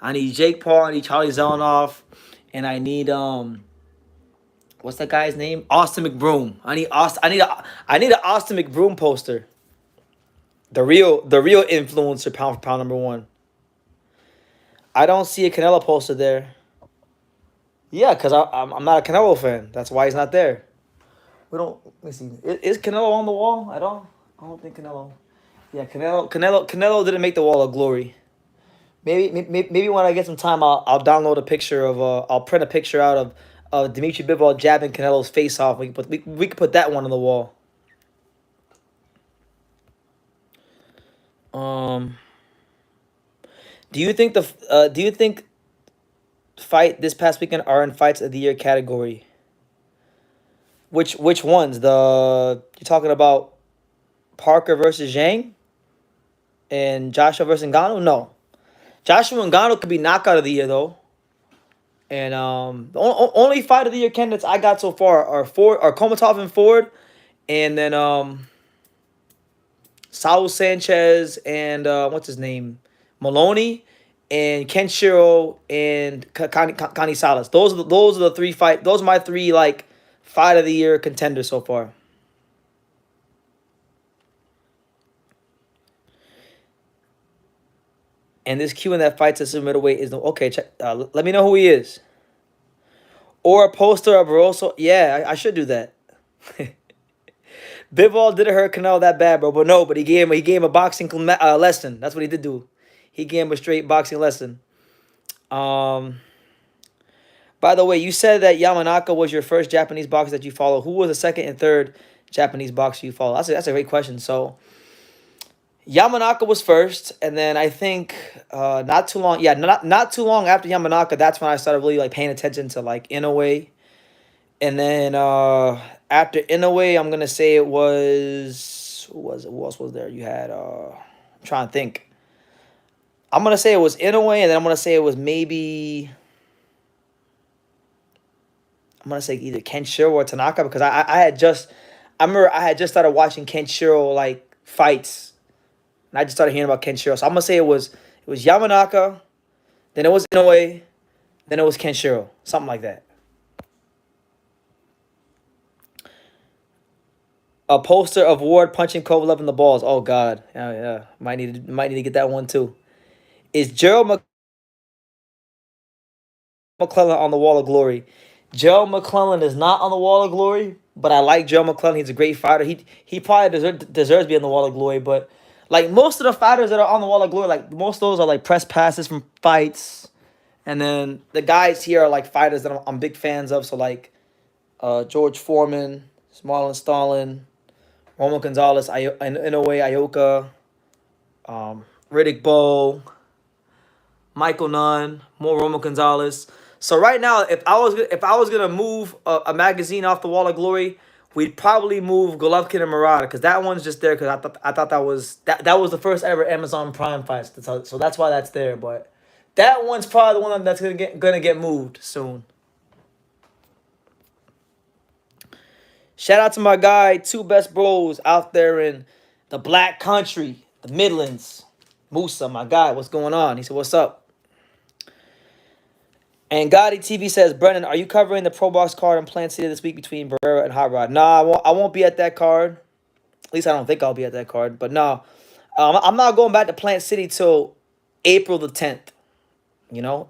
I need Jake Paul, I need Charlie Zelenoff, and I need what's that guy's name? Austin McBroom. I need an Austin McBroom poster. The real influencer, pound for pound, #1. I don't see a Canelo poster there. Yeah, because I'm not a Canelo fan. That's why he's not there. Let me see. Is Canelo on the wall? I don't think Canelo. Yeah, Canelo didn't make the wall of glory. Maybe when I get some time, I'll download a picture of I'll print a picture out of Dimitri Bivol jabbing Canelo's face off. We can put that one on the wall. Do you think fight this past weekend are in fights of the year category? Which ones? You're talking about Parker versus Zhang and Joshua versus Ngannou? No. Joshua Ngannou could be knockout of the year though. And the only fight of the year candidates I got so far are Komatov and Ford, and then Saul Sanchez and what's his name, Maloney, and Kenshiro and Kani Salas. Those are the three fight. Those are my three like fight of the year contender so far. And this Cuban that fights at super middleweight is okay. Check. Let me know who he is. Or a poster of Barroso. Yeah, I should do that. Bivol didn't hurt Canelo that bad, bro. But no, but he gave him a boxing lesson. That's what he did do. He gave him a straight boxing lesson. By the way, you said that Yamanaka was your first Japanese boxer that you follow. Who was the second and third Japanese boxer you follow? That's a great question. So Yamanaka was first, and then I think not too long. Yeah, not too long after Yamanaka, that's when I started really like paying attention to like Inoue. And then after Inoue, I'm gonna say it was who else was there? You had I'm trying to think. I'm gonna say it was Inoue, and then I'm gonna say it was maybe I'm gonna say either Kenshiro or Tanaka because I remember I had just started watching Kenshiro like fights, and I just started hearing about Kenshiro. So I'm gonna say it was Yamanaka, then it was Inoue, then it was Kenshiro, something like that. A poster of Ward punching Kovalev in the balls. Oh God, yeah. Might need to get that one too. Is Gerald McClellan on the Wall of Glory? Gerald McClellan is not on the Wall of Glory, but I like Gerald McClellan. He's a great fighter. He probably deserves to be on the Wall of Glory, but like most of the fighters that are on the Wall of Glory, like most of those are like press passes from fights, and then the guys here are like fighters that I'm big fans of. So like George Foreman, Marlon Stalin, Roman Gonzalez, Inoue, Ioka, Riddick Bowe, Michael Nunn, more Roman Gonzalez. So right now, if I was gonna move a magazine off the Wall of Glory, we'd probably move Golovkin and Murata because that one's just there because I thought that was the first ever Amazon Prime fight. So that's why that's there. But that one's probably the one that's gonna get moved soon. Shout out to my guy, two best bros out there in the Black Country, the Midlands. Musa, my guy, what's going on? He said, "What's up?" And Gotti TV says, Brennan, are you covering the Pro Box card in Plant City this week between Barrera and Hot Rod? Nah, I won't be at that card. At least I don't think I'll be at that card. But no, I'm not going back to Plant City till April the 10th.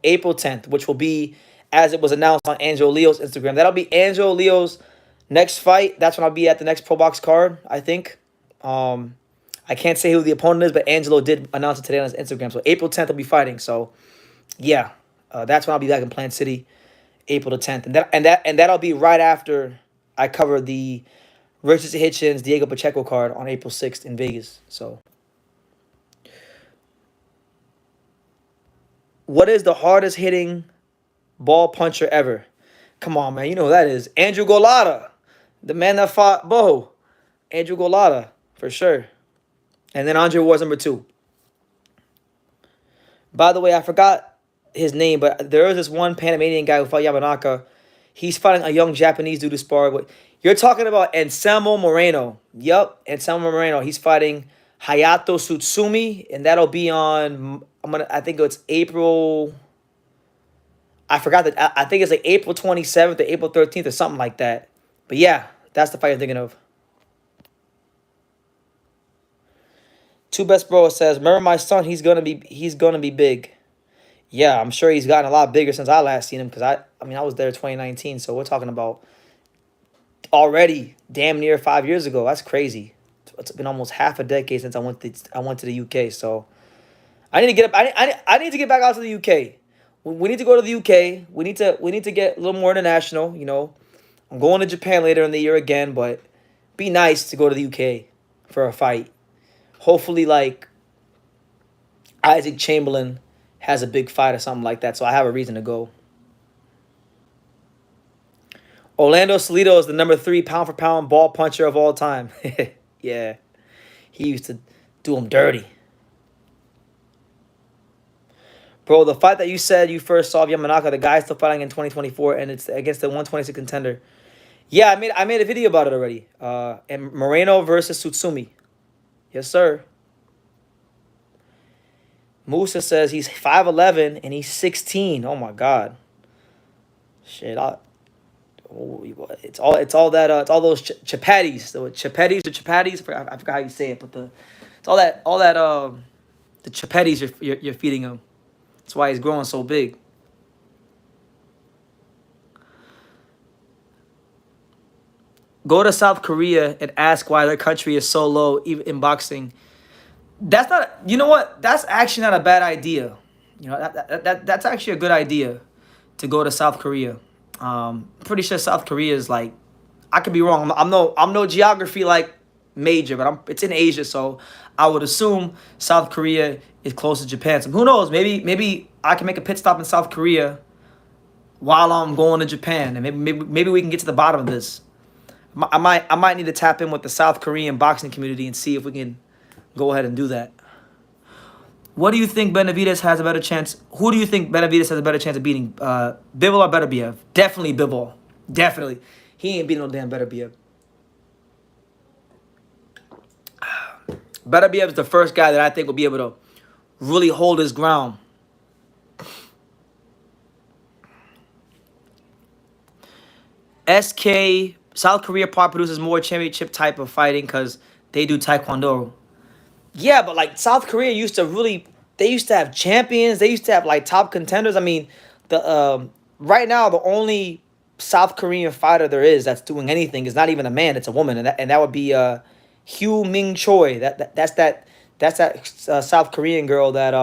April 10th, which will be, as it was announced on Angelo Leo's Instagram. That'll be Angelo Leo's next fight. That's when I'll be at the next Pro Box card, I think. I can't say who the opponent is, but Angelo did announce it today on his Instagram. So April 10th, I'll be fighting. So, yeah. That's when I'll be back in Plant City, April the 10th, and that'll be right after I cover the Richardson Hitchens Diego Pacheco card on April 6th in Vegas. So, what is the hardest hitting ball puncher ever? Come on, man, you know who that is. Andrew Golota, the man that fought Bo. Andrew Golota, for sure. And then Andre Ward's number 2. By the way, I forgot his name, but there is this one Panamanian guy who fought Yamanaka. He's fighting a young Japanese dude to spar with. You're talking about Anselmo Moreno. Yup, Anselmo Moreno. He's fighting Hayato Tsutsumi, and that'll be on. I think it's April. I forgot that. I think it's like April 27th or April 13th or something like that. But yeah, that's the fight I'm thinking of. Two Best Bro says, "Remember my son? He's gonna be big." Yeah, I'm sure he's gotten a lot bigger since I last seen him because I was there 2019, so we're talking about already damn near 5 years ago. That's crazy. It's been almost half a decade since I went to the UK. So I need to get up. I need to get back out to the UK. We need to go to the UK. We need to get a little more international. I'm going to Japan later in the year again, but be nice to go to the UK for a fight. Hopefully, like Isaac Chamberlain has a big fight or something like that, so I have a reason to go. Orlando Salido is the number 3 pound-for-pound ball puncher of all time. Yeah, he used to do him dirty. Bro, the fight that you said you first saw of Yamanaka, the guy's still fighting in 2024, and it's against the 126 contender. Yeah, I made a video about it already. And Moreno versus Tsutsumi. Yes, sir. Musa says he's 5'11" and he's 16. Oh, my God. Shit, it's all those chapatis. So chapatis or chapatis. I forgot how you say it, but it's all that the chapatis you're feeding him. That's why he's growing so big. Go to South Korea and ask why their country is so low, even in boxing. That's not. You know what? That's actually not a bad idea. That's actually a good idea to go to South Korea. Pretty sure South Korea is like, I could be wrong. I'm no geography like major, but it's in Asia, so I would assume South Korea is close to Japan. So who knows? Maybe I can make a pit stop in South Korea while I'm going to Japan, and maybe we can get to the bottom of this. I might need to tap in with the South Korean boxing community and see if we can go ahead and do that. What do you think Benavides has a better chance? Who do you think Benavides has a better chance of beating? Bivol or Beterbiev? Definitely Bivol. Definitely. He ain't beating no damn Beterbiev. Beterbiev is the first guy that I think will be able to really hold his ground. SK, South Korea part produces more championship type of fighting because they do Taekwondo. Yeah, but like South Korea they used to have champions. They used to have like top contenders. I mean, the right now the only South Korean fighter there is that's doing anything is not even a man. It's a woman, and that would be Hugh Ming Choi. That's that South Korean girl that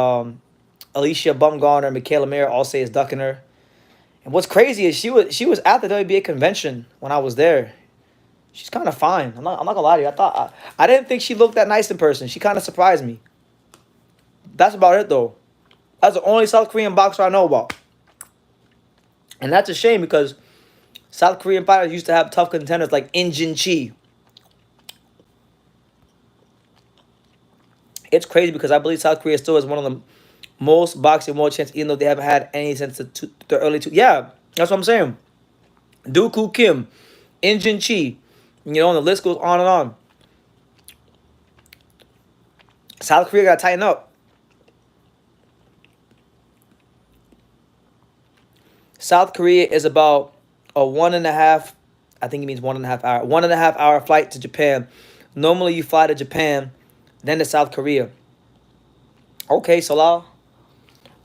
Alicia Bumgarner and Michaela Mayer all say is ducking her. And what's crazy is she was at the WBA convention when I was there. She's kind of fine. I'm not gonna lie to you. I didn't think she looked that nice in person. She kind of surprised me. That's about it though. That's the only South Korean boxer I know about. And that's a shame because South Korean fighters used to have tough contenders like In Jin Chi. It's crazy because I believe South Korea still is one of the most boxing world champs, even though they haven't had any since the early two. Yeah, that's what I'm saying. Dooku Kim, In Jin Chi. And the list goes on and on. South Korea got to tighten up. South Korea is about a 1.5, I think it means 1.5 hour, 1.5 hour flight to Japan. Normally you fly to Japan, then to South Korea. Okay, Salal.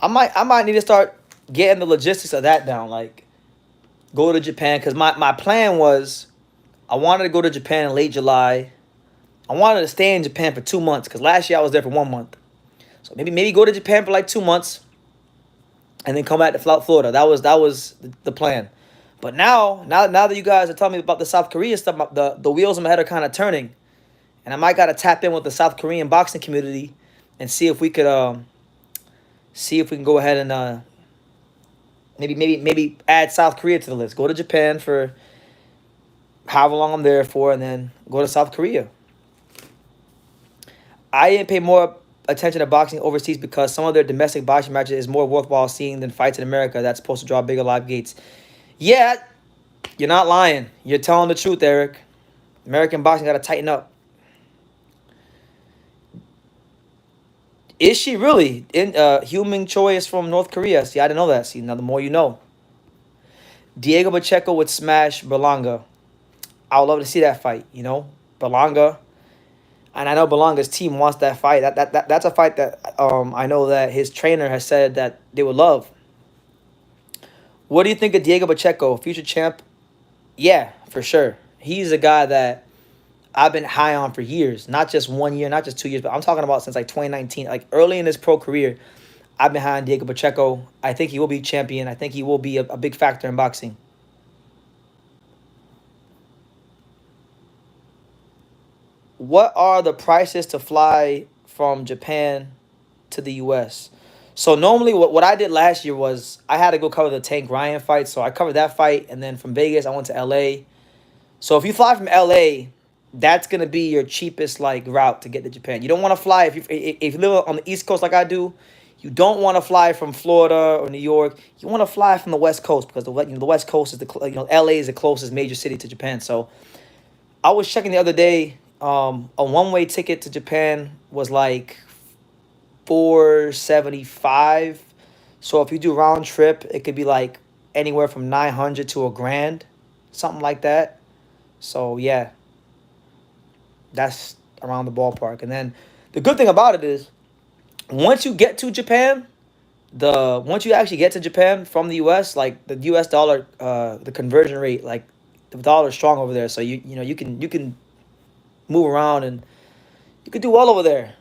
I might need to start getting the logistics of that down. Like, go to Japan. Because my plan was, I wanted to go to Japan in late July. I wanted to stay in Japan for 2 months. Because last year I was there for 1 month. So maybe go to Japan for like 2 months. And then come back to Florida. That was the plan. But now that you guys are telling me about the South Korea stuff, the wheels in my head are kind of turning. And I might got to tap in with the South Korean boxing community and see if we could go ahead and maybe add South Korea to the list. Go to Japan for however long I'm there for, and then go to South Korea. I didn't pay more attention to boxing overseas because some of their domestic boxing matches is more worthwhile seeing than fights in America that's supposed to draw bigger live gates. Yeah, you're not lying. You're telling the truth, Eric. American boxing got to tighten up. Is she really? Hugh Ming Choi is from North Korea. See, I didn't know that. See, now the more you know. Diego Pacheco would smash Berlanga. I would love to see that fight, Berlanga. And I know Berlanga's team wants that fight. That's a fight that I know that his trainer has said that they would love. What do you think of Diego Pacheco, future champ? Yeah, for sure. He's a guy that I've been high on for years. Not just 1 year, not just 2 years, but I'm talking about since like 2019. Like early in his pro career, I've been high on Diego Pacheco. I think he will be champion. I think he will be a big factor in boxing. What are the prices to fly from Japan to the U.S.? So normally what I did last year was I had to go cover the Tank Ryan fight. So I covered that fight. And then from Vegas, I went to L.A. So if you fly from L.A., that's going to be your cheapest route to get to Japan. You don't want to fly, if you live on the East Coast like I do, you don't want to fly from Florida or New York. You want to fly from the West Coast because the West Coast is LA is the closest major city to Japan. So I was checking the other day. A one-way ticket to Japan was like $475. So if you do round trip, it could be like anywhere from $900 to $1,000. something like that. So yeah, that's around the ballpark. And then the good thing about it is once you get to Japan, the once you actually get to Japan from the U.S., like the U.S. dollar, the conversion rate, like the dollar is strong over there. So you can move around and you could do well over there.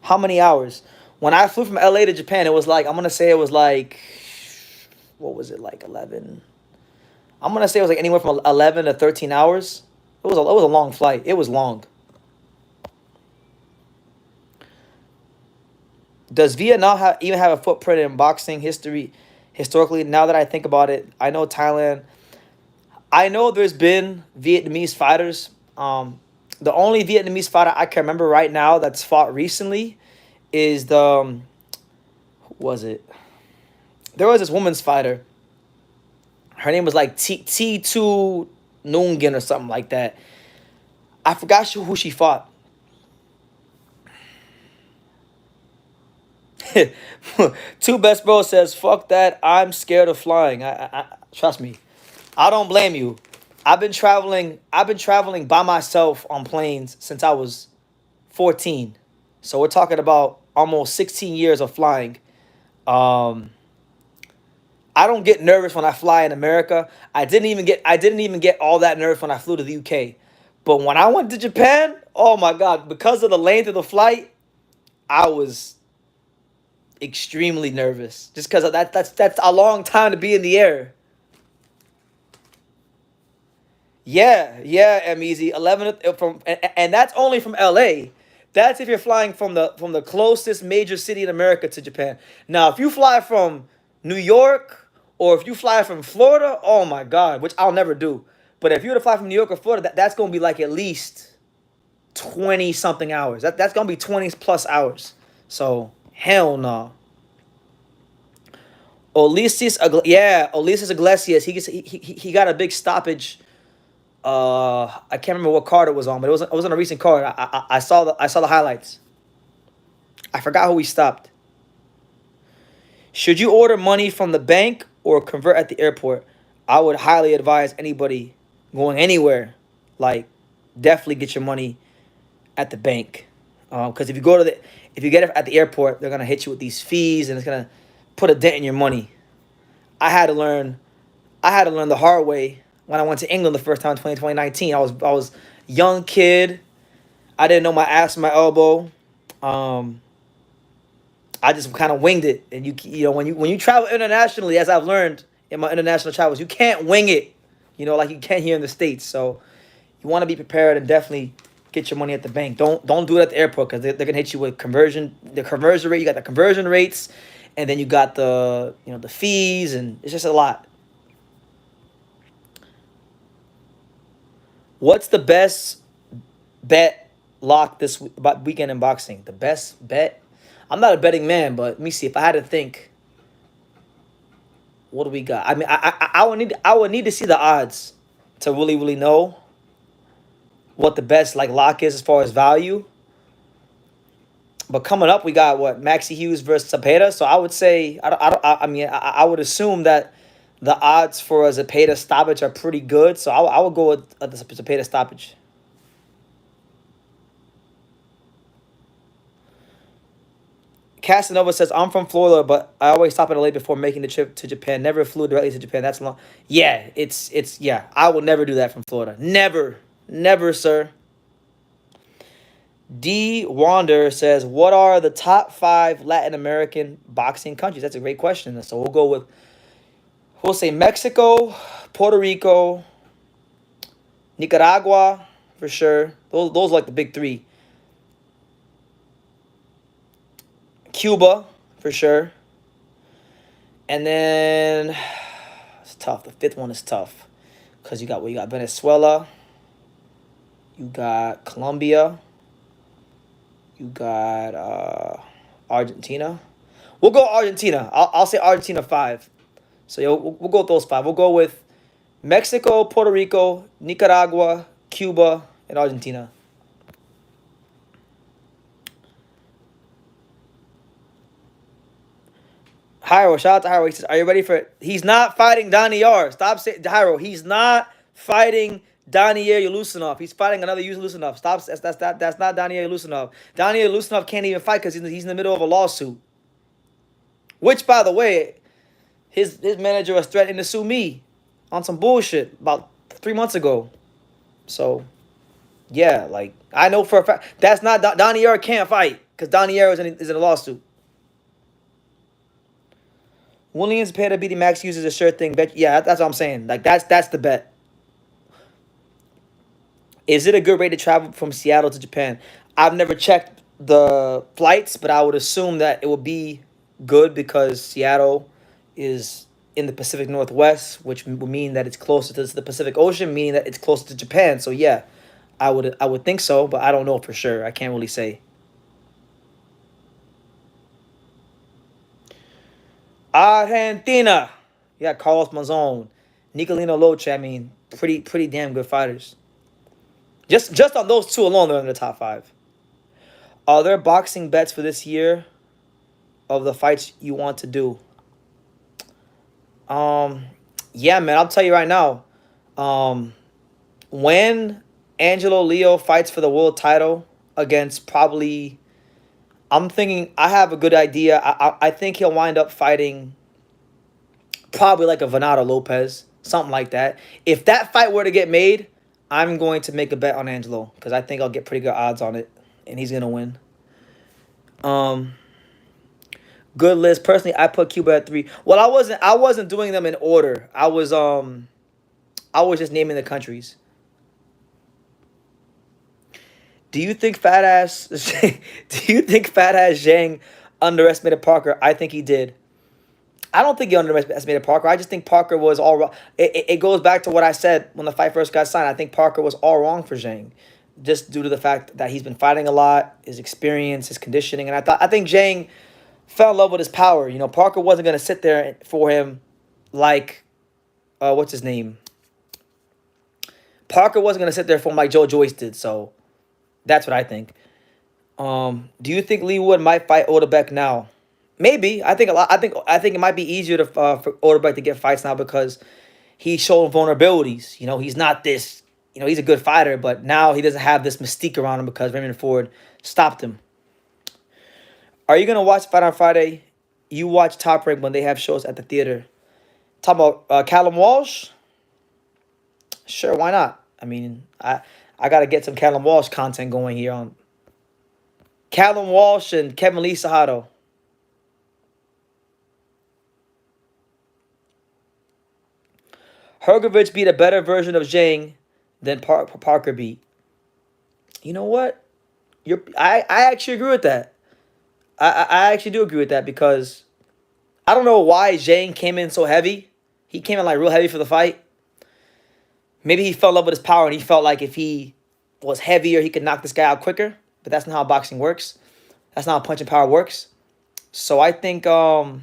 How many hours? When I flew from LA to Japan, it was like I'm gonna say it was like what was it like 11? I'm gonna say it was like anywhere from 11 to 13 hours. It was a long flight. It was long. Does Vietnam even have a footprint in boxing history? Historically, now that I think about it, I know Thailand. I know there's been Vietnamese fighters. The only Vietnamese fighter I can remember right now that's fought recently is the who was it? There was this woman's fighter. Her name was like T2 Nungen or something like that. I forgot who she fought. Two Best Bro says, "Fuck that. I'm scared of flying." Trust me. I don't blame you. I've been traveling. I've been traveling by myself on planes since I was 14. So we're talking about almost 16 years of flying. Um, I don't get nervous when I fly in America. I didn't even get all that nervous when I flew to the UK. But when I went to Japan, oh my god, because of the length of the flight, I was extremely nervous. Just because that's a long time to be in the air. Yeah, yeah, M easy. 11 from and that's only from LA. That's if you're flying from the closest major city in America to Japan. Now, if you fly from New York or if you fly from Florida, oh my God, which I'll never do. But if you were to fly from New York or Florida, that's gonna be like at least 20 something hours. That's gonna be 20 plus hours. So hell no. Ulises Iglesias. He got a big stoppage. I can't remember what card it was on, but it was on a recent card. I saw the highlights. I forgot who he stopped. Should you order money from the bank or convert at the airport? I would highly advise anybody going anywhere, like definitely get your money at the bank, because if you get it at the airport, they're gonna hit you with these fees and it's gonna put a dent in your money. I had to learn I had to learn the hard way when I went to England the first time in 2019. I was young kid. I didn't know my ass from my elbow. Um, I just kind of winged it. And when you travel internationally, as I've learned in my international travels, you can't wing it. Like you can here in the States. So you want to be prepared and definitely get your money at the bank. Don't do it at the airport because they're gonna hit you with the conversion rate. You got the conversion rates, and then you got the fees, and it's just a lot. What's the best bet lock this about weekend in boxing? The best bet? I'm not a betting man, but let me see. If I had to think, what do we got? I mean, I would need to see the odds to really know what the best like lock is as far as value. But coming up, we got what Maxi Hughes versus Zapata. So I would say I mean I would assume that the odds for a Zapata stoppage are pretty good. So I would go with the Zapata stoppage. Casanova says, "I'm from Florida, but I always stop at LA before making the trip to Japan. Never flew directly to Japan. That's long. Yeah, it's yeah. I will never do that from Florida. Never, never, sir." D Wander says, "What are the top five Latin American boxing countries?" That's a great question. So we'll say Mexico, Puerto Rico, Nicaragua for sure. Those are like the big three. Cuba for sure. And then it's tough. The fifth one is tough because you got Venezuela, you got Colombia, you got Argentina. We'll go Argentina. I'll say Argentina five. So we'll go with those five. We'll go with Mexico, Puerto Rico, Nicaragua, Cuba, and Argentina. Hyro, shout out to Hyro. He says, "Are you ready for it?" He's not fighting Daniel. Stop saying Hyro. He's not fighting Daniel Lusanov. He's fighting another Lusanov. Stop. That's not Daniel Lusanov. Daniel Lusanov can't even fight because he's in the middle of a lawsuit. Which, by the way, his manager was threatening to sue me on some bullshit about 3 months ago. So, yeah, like I know for a fact that's not Daniel can't fight because Daniel is in a lawsuit. Williams pair to BD Max uses a sure thing bet. Yeah, that's what I'm saying. Like that's the bet. Is it a good rate to travel from Seattle to Japan? I've never checked the flights, but I would assume that it would be good because Seattle is in the Pacific Northwest, which would mean that it's closer to the Pacific Ocean, meaning that it's closer to Japan. So yeah, I would think so, but I don't know for sure. I can't really say. Argentina. Yeah, Carlos Mazon, Nicolino Loche. I mean, pretty damn good fighters. Just on those two alone, they're in the top five. Are there boxing bets for this year of the fights you want to do? Yeah, man, I'll tell you right now. Um, when Angelo Leo fights for the world title against probably, I'm thinking I have a good idea. I think he'll wind up fighting probably like a Venado Lopez, something like that. If that fight were to get made, I'm going to make a bet on Angelo because I think I'll get pretty good odds on it, and he's gonna win. Um, Good list. Personally, I put Cuba at 3. Well, I wasn't doing them in order. I was just naming the countries. Do you think fat ass do you think fat ass Zhang underestimated Parker? I think he did. I don't think he underestimated Parker. I just think Parker was all wrong. It goes back to what I said when the fight first got signed. I think Parker was all wrong for Zhang, just due to the fact that he's been fighting a lot, his experience, his conditioning, and I think Zhang fell in love with his power. You know, Parker wasn't gonna sit there for him like, what's his name? Parker wasn't gonna sit there for him like Joe Joyce did. So that's what I think. Do you think Lee Wood might fight Odebeck now? Maybe. I think a lot. I think it might be easier to for Odebeck to get fights now because he's showing vulnerabilities. You know, he's not this. You know, he's a good fighter, but now he doesn't have this mystique around him because Raymond Ford stopped him. Are you gonna watch Fight on Friday? You watch Top Rank when they have shows at the theater. Talking about Callum Walsh. Sure, why not? I mean, I gotta get some Callum Walsh content going here on Callum Walsh and Kevin Lee Sahato. Hergovich beat a better version of Zhang than Parker beat. You know what? I actually agree with that. I actually do agree with that because I don't know why Zhang came in so heavy. He came in like real heavy for the fight. Maybe he fell in love with his power and he felt like if he was heavier, he could knock this guy out quicker. But that's not how boxing works. That's not how punching power works. So I think, I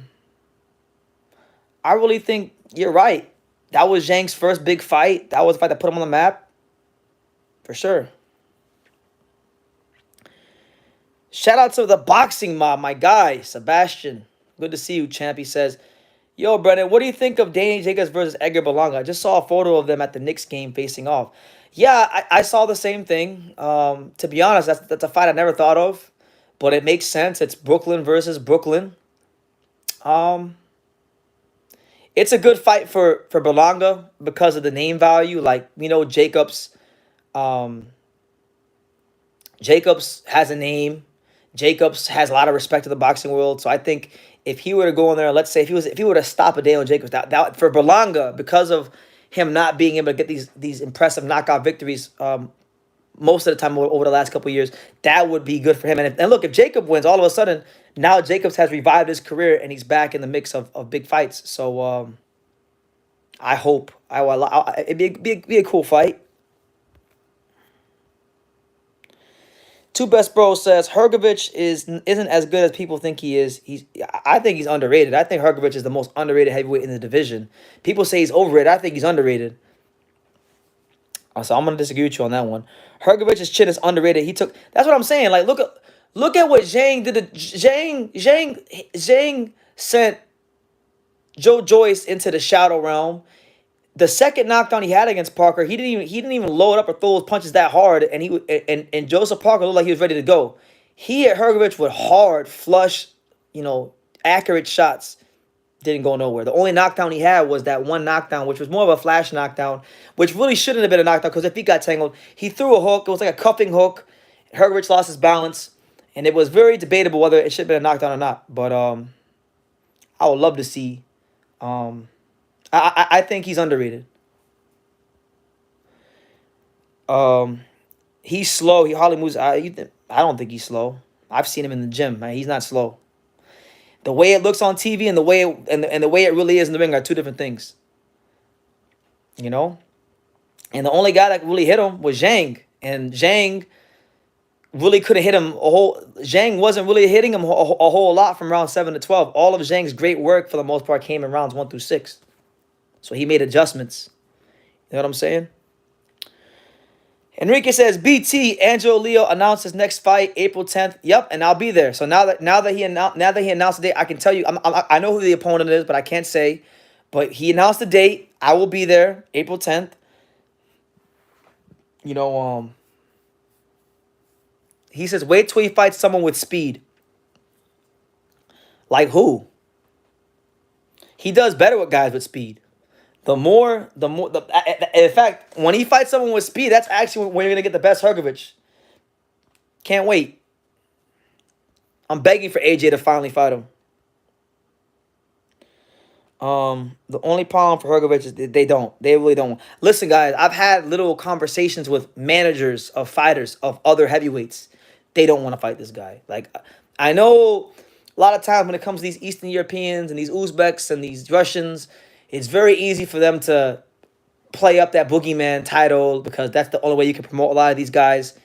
really think you're right. That was Zhang's first big fight. That was the fight that put him on the map. For sure. Shout out to the boxing mob, my guy, Sebastian. Good to see you, champ. He says, yo, Brennan, what do you think of Danny Jacobs versus Edgar Berlanga? I just saw a photo of them at the Knicks game facing off. Yeah, I saw the same thing. To be honest, that's a fight I never thought of. But it makes sense. It's Brooklyn versus Brooklyn. It's a good fight for Berlanga because of the name value. Like, Jacobs. Jacobs has a name. Jacobs has a lot of respect to the boxing world. So I think if he were to go in there, let's say if he were to stop a Daniel Jacobs, that for Berlanga, because of him not being able to get these impressive knockout victories most of the time over the last couple of years, that would be good for him. And look, if Jacob wins, all of a sudden, now Jacobs has revived his career and he's back in the mix of big fights. So I hope it'd be a cool fight. Two Best Bros says Hergovich isn't as good as people think he is. I think he's underrated. I think Hergovich is the most underrated heavyweight in the division. People say he's overrated. I think he's underrated. So I'm gonna disagree with you on that one. Hergovich's chin is underrated. That's what I'm saying. Like look at what Zhang did. Zhang sent Joe Joyce into the shadow realm. The second knockdown he had against Parker, he didn't even load up or throw his punches that hard, and and Joseph Parker looked like he was ready to go. He hit Hrgovic with hard, flush, accurate shots. Didn't go nowhere. The only knockdown he had was that one knockdown, which was more of a flash knockdown, which really shouldn't have been a knockdown because if he got tangled, he threw a hook. It was like a cuffing hook. Hrgovic lost his balance, and it was very debatable whether it should have been a knockdown or not. But I would love to see. I think he's underrated. He's slow. He hardly moves. I don't think he's slow. I've seen him in the gym, man. He's not slow. The way it looks on TV and the way and the way it really is in the ring are two different things. You know? And the only guy that really hit him was Zhang. And Zhang really couldn't hit him Zhang wasn't really hitting him a whole lot from round 7 to 12. All of Zhang's great work for the most part came in rounds 1 through 6. So he made adjustments. You know what I'm saying? Enrique says, BT, Angelo Leo announced his next fight April 10th. Yep, and I'll be there. So now that he announced the date, I can tell you, I know who the opponent is, but I can't say. But he announced the date. I will be there April 10th. He says, wait till he fights someone with speed. Like who? He does better with guys with speed. In fact, when he fights someone with speed, that's actually when you're going to get the best Hrgovic. Can't wait. I'm begging for AJ to finally fight him. The only problem for Hrgovic is they don't. They really don't. Listen, guys, I've had little conversations with managers of fighters of other heavyweights. They don't want to fight this guy. Like, I know a lot of times when it comes to these Eastern Europeans and these Uzbeks and these Russians, it's very easy for them to play up that boogeyman title because that's the only way you can promote a lot of these guys.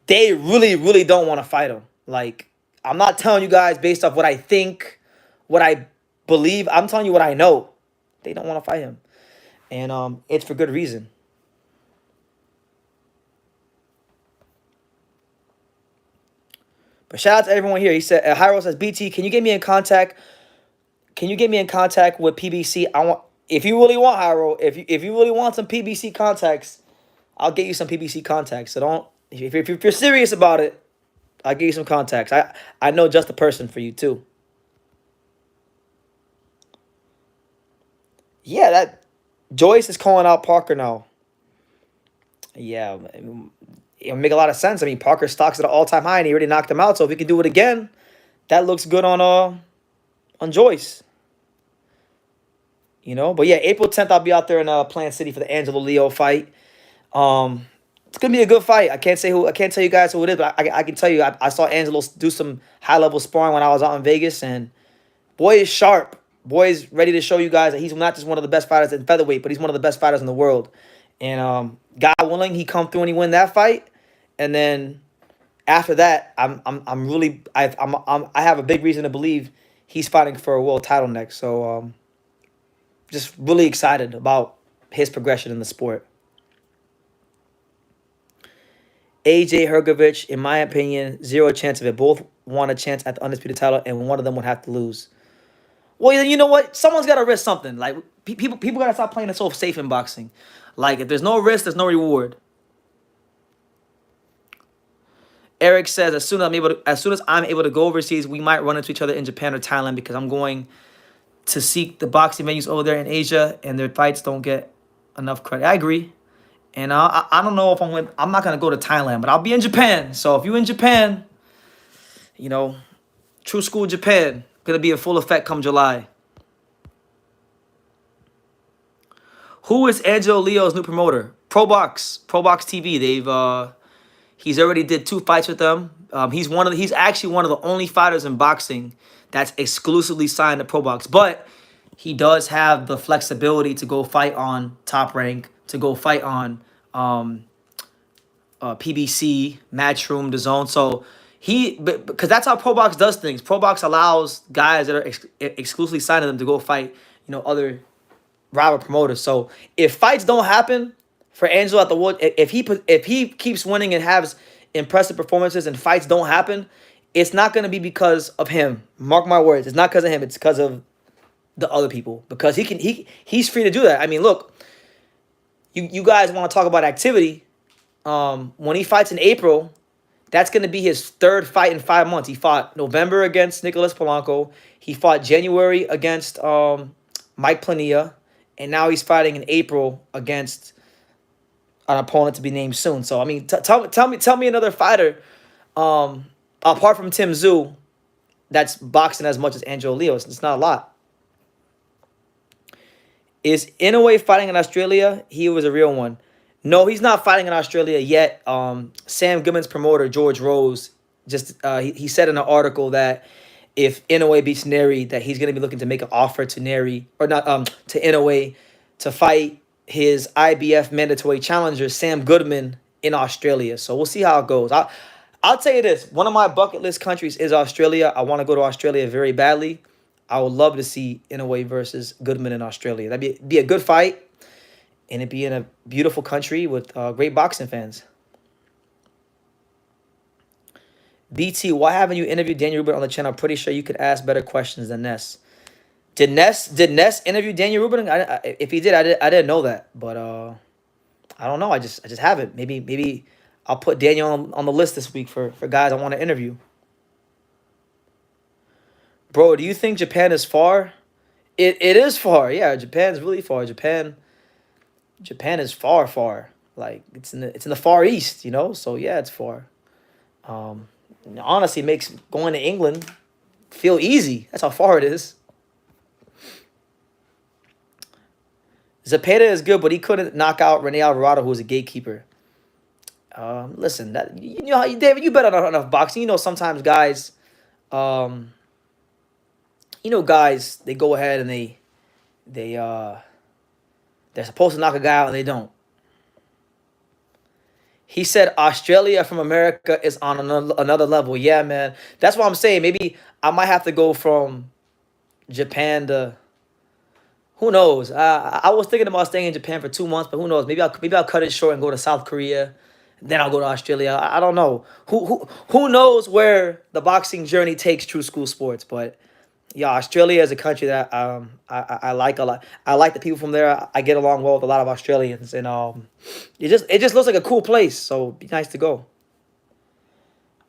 They really, really don't want to fight him. Like, I'm not telling you guys based off what I think, what I believe. I'm telling you what I know. They don't want to fight him. And it's for good reason. But shout out to everyone here. He said, Hyro says, BT, can you get me in contact? Can you get me in contact with PBC? If you really want, Hyro, if you really want some PBC contacts, I'll get you some PBC contacts. So if you're serious about it, I'll give you some contacts. I know just the person for you too. Yeah, that Joyce is calling out Parker now. Yeah, it make a lot of sense. I mean, Parker stocks at an all-time high, and he already knocked him out. So if he can do it again, that looks good on Joyce. But yeah, April 10th, I'll be out there in Plant City for the Angelo Leo fight. It's gonna be a good fight. I can't tell you guys who it is, but I can tell you I saw Angelo do some high-level sparring when I was out in Vegas, and boy is sharp. Boy is ready to show you guys that he's not just one of the best fighters in featherweight, but he's one of the best fighters in the world. And God willing, he come through and he win that fight. And then after that, I have a big reason to believe he's fighting for a world title next. So just really excited about his progression in the sport. AJ Hrgovic, in my opinion, zero chance of it. Both want a chance at the undisputed title, and one of them would have to lose. Well, you know what? Someone's got to risk something. Like people got to stop playing it so safe in boxing. Like if there's no risk, there's no reward. Eric says, as soon as I'm able to go overseas, we might run into each other in Japan or Thailand because I'm going to seek the boxing venues over there in Asia, and their fights don't get enough credit. I agree. And I don't know if I'm not going to go to Thailand, but I'll be in Japan. So if you're in Japan, True School Japan, going to be in full effect come July. Who is Angelo Leo's new promoter? Probox TV. He's already did 2 fights with them. He's actually one of the only fighters in boxing that's exclusively signed to Probox. But he does have the flexibility to go fight on Top Rank, to go fight on PBC, Matchroom, DAZN. So because that's how Probox does things. Probox allows guys that are exclusively signed to them to go fight, other rival promoters. So if fights don't happen for Angelo at the World, if he keeps winning and has impressive performances and fights don't happen, it's not going to be because of him. Mark my words. It's not because of him. It's because of the other people because he's free to do that. I mean, look, you guys want to talk about activity. When he fights in April, that's going to be his third fight in 5 months. He fought November against Nicholas Polanco. He fought January against Mike Plania, and now he's fighting in April against an opponent to be named soon. So I mean, tell me another fighter, apart from Tim Tszyu, that's boxing as much as Angelo Leo. It's not a lot. Is Inoue fighting in Australia? He was a real one. No, he's not fighting in Australia yet. Sam Goodman's promoter, George Rose, just he said in an article that if Inoue beats Neri, that he's going to be looking to make an offer to Neri, or not, to Inoue, to fight his IBF mandatory challenger, Sam Goodman, in Australia. So we'll see how it goes. I'll tell you this. One of my bucket list countries is Australia. I want to go to Australia very badly. I would love to see Inoue versus Goodman in Australia. That'd be a good fight. And it'd be in a beautiful country with great boxing fans. BT, why haven't you interviewed Daniel Rubin on the channel? I'm pretty sure you could ask better questions than Ness. Did Ness interview Daniel Rubin? If he did, I didn't know that. But I don't know. I just haven't. Maybe I'll put Daniel on the list this week for guys I want to interview. Bro, do you think Japan is far? It is far. Yeah, Japan's really far. Japan is far. Like it's in the Far East, you know. So yeah, it's far. Honestly, it makes going to England feel easy. That's how far it is. Zepeda is good, but he couldn't knock out Rene Alvarado, who was a gatekeeper. Listen, that David, you bet on enough boxing. You know, sometimes guys, guys, they go ahead and they're supposed to knock a guy out and they don't. He said Australia from America is on another level. Yeah, man. That's what I'm saying. Maybe I might have to go from Japan to, who knows? I was thinking about staying in Japan for 2 months, but who knows? Maybe I'll cut it short and go to South Korea. Then I'll go to Australia. I don't know. Who knows where the boxing journey takes True School Sports? But yeah, Australia is a country that I like a lot. I like the people from there. I get along well with a lot of Australians, and it just looks like a cool place. So it'd be nice to go.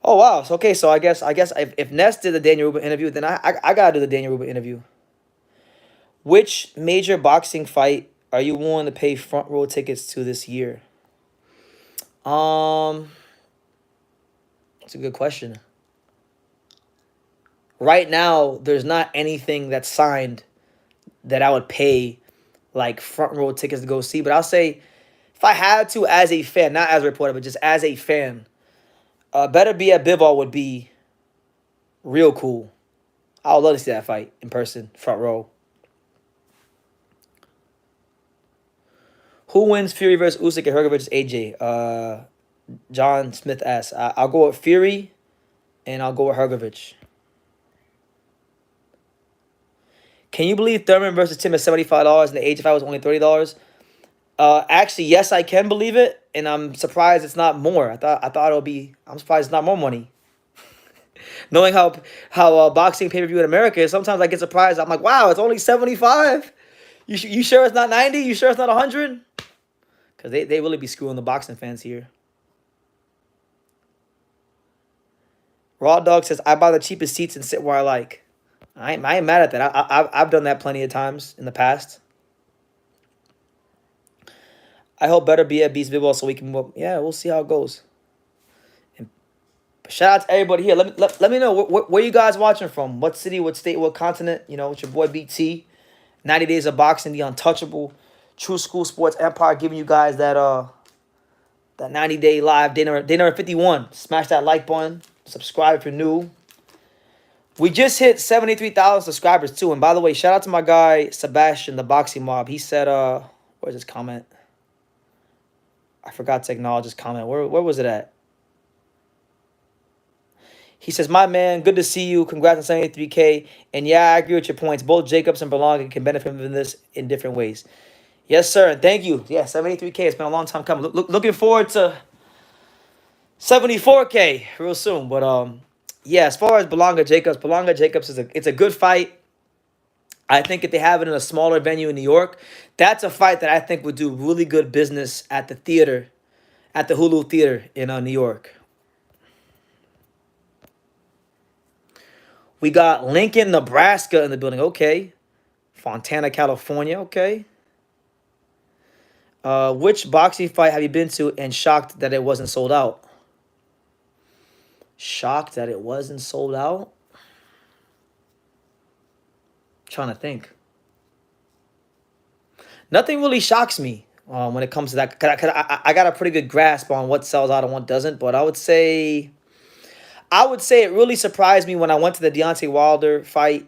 Oh wow. So okay. So I guess if Ness did the Daniel Rubin interview, then I gotta do the Daniel Rubin interview. Which major boxing fight are you willing to pay front row tickets to this year? That's a good question. Right now, there's not anything that's signed that I would pay like front row tickets to go see. But I'll say, if I had to, as a fan, not as a reporter, but just as a fan, Beterbiev Bivol would be real cool. I would love to see that fight in person, front row. Who wins Fury versus Usyk and Herger versus AJ? John Smith asks. I'll go with Fury, and I'll go with Hergovich. Can you believe Thurman versus Tim is $75 and the age fight was only $30? Actually, yes, I can believe it, and I'm surprised it's not more. I thought it would be. I'm surprised it's not more money. Knowing how boxing pay-per-view in America is, sometimes I get surprised. I'm like, wow, it's only 75. You sure it's not 90? You sure it's not 100? Because they really be screwing the boxing fans here. Raw Dog says, I buy the cheapest seats and sit where I like. I ain't mad at that. I've done that plenty of times in the past. I hope Beterbiev beats Bivol so we can, yeah, we'll see how it goes. And shout out to everybody here. Let me know where you guys watching from. What city, what state, what continent. You know, it's your boy BT. 90 Days of Boxing, the untouchable True School Sports Empire, giving you guys that 90-day live day number 51. Smash that like button. Subscribe if you're new. We just hit 73,000 subscribers too. And by the way, shout out to my guy Sebastian, the Boxing Mob. He said, where's his comment? I forgot to acknowledge his comment. Where was it at? He says, my man, good to see you. Congrats on 73K. And yeah, I agree with your points. Both Jacobs and Berlanga can benefit from this in different ways. Yes, sir. And thank you. Yeah, 73K. It's been a long time coming. Looking forward to 74K real soon. But yeah, as far as Berlanga Jacobs is it's a good fight. I think if they have it in a smaller venue in New York, that's a fight that I think would do really good business at the theater, at the Hulu Theater in New York. We got Lincoln, Nebraska in the building. Okay. Fontana, California. Okay. Which boxing fight have you been to and shocked that it wasn't sold out? Shocked that it wasn't sold out? Trying to think. Nothing really shocks me when it comes to that. Cause I got a pretty good grasp on what sells out and what doesn't. But I would say it really surprised me when I went to the Deontay Wilder fight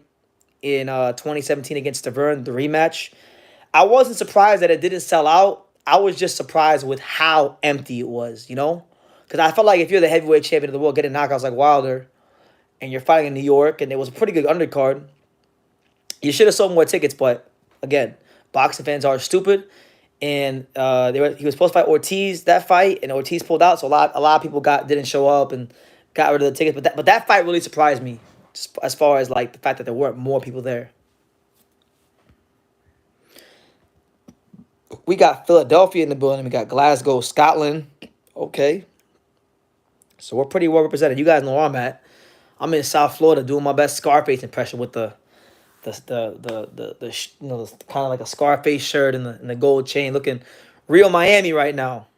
in 2017 against Tavern, the rematch. I wasn't surprised that it didn't sell out. I was just surprised with how empty it was, you know? Because I felt like if you're the heavyweight champion of the world, getting knockouts like Wilder, and you're fighting in New York, and it was a pretty good undercard, you should have sold more tickets. But again, boxing fans are stupid, and he was supposed to fight Ortiz that fight, and Ortiz pulled out, so a lot of people didn't show up and got rid of the tickets. But that fight really surprised me, just as far as like the fact that there weren't more people there. We got Philadelphia in the building. We got Glasgow, Scotland. Okay. So we're pretty well represented. You guys know where I'm at. I'm in South Florida doing my best Scarface impression with kind of like a Scarface shirt and the gold chain, looking real Miami right now.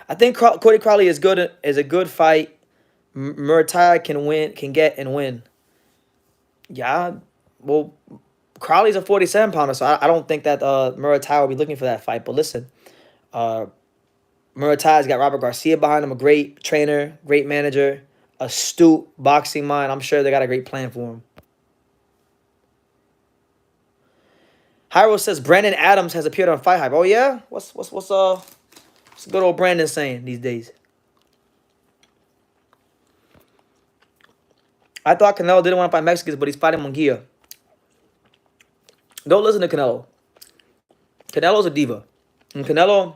I think Cody Crowley is a good fight. Murtai can get and win. Yeah, well, Crowley's a 47-pounder, so I don't think that Murtai will be looking for that fight. But listen, uh, Muratai's got Robert Garcia behind him, a great trainer, great manager, astute boxing mind. I'm sure they got a great plan for him. Hyro says Brandon Adams has appeared on Fight Hype. Oh yeah, what's good old Brandon saying these days? I thought Canelo didn't want to fight Mexicans, but he's fighting Munguia. Don't listen to Canelo. Canelo's a diva. And Canelo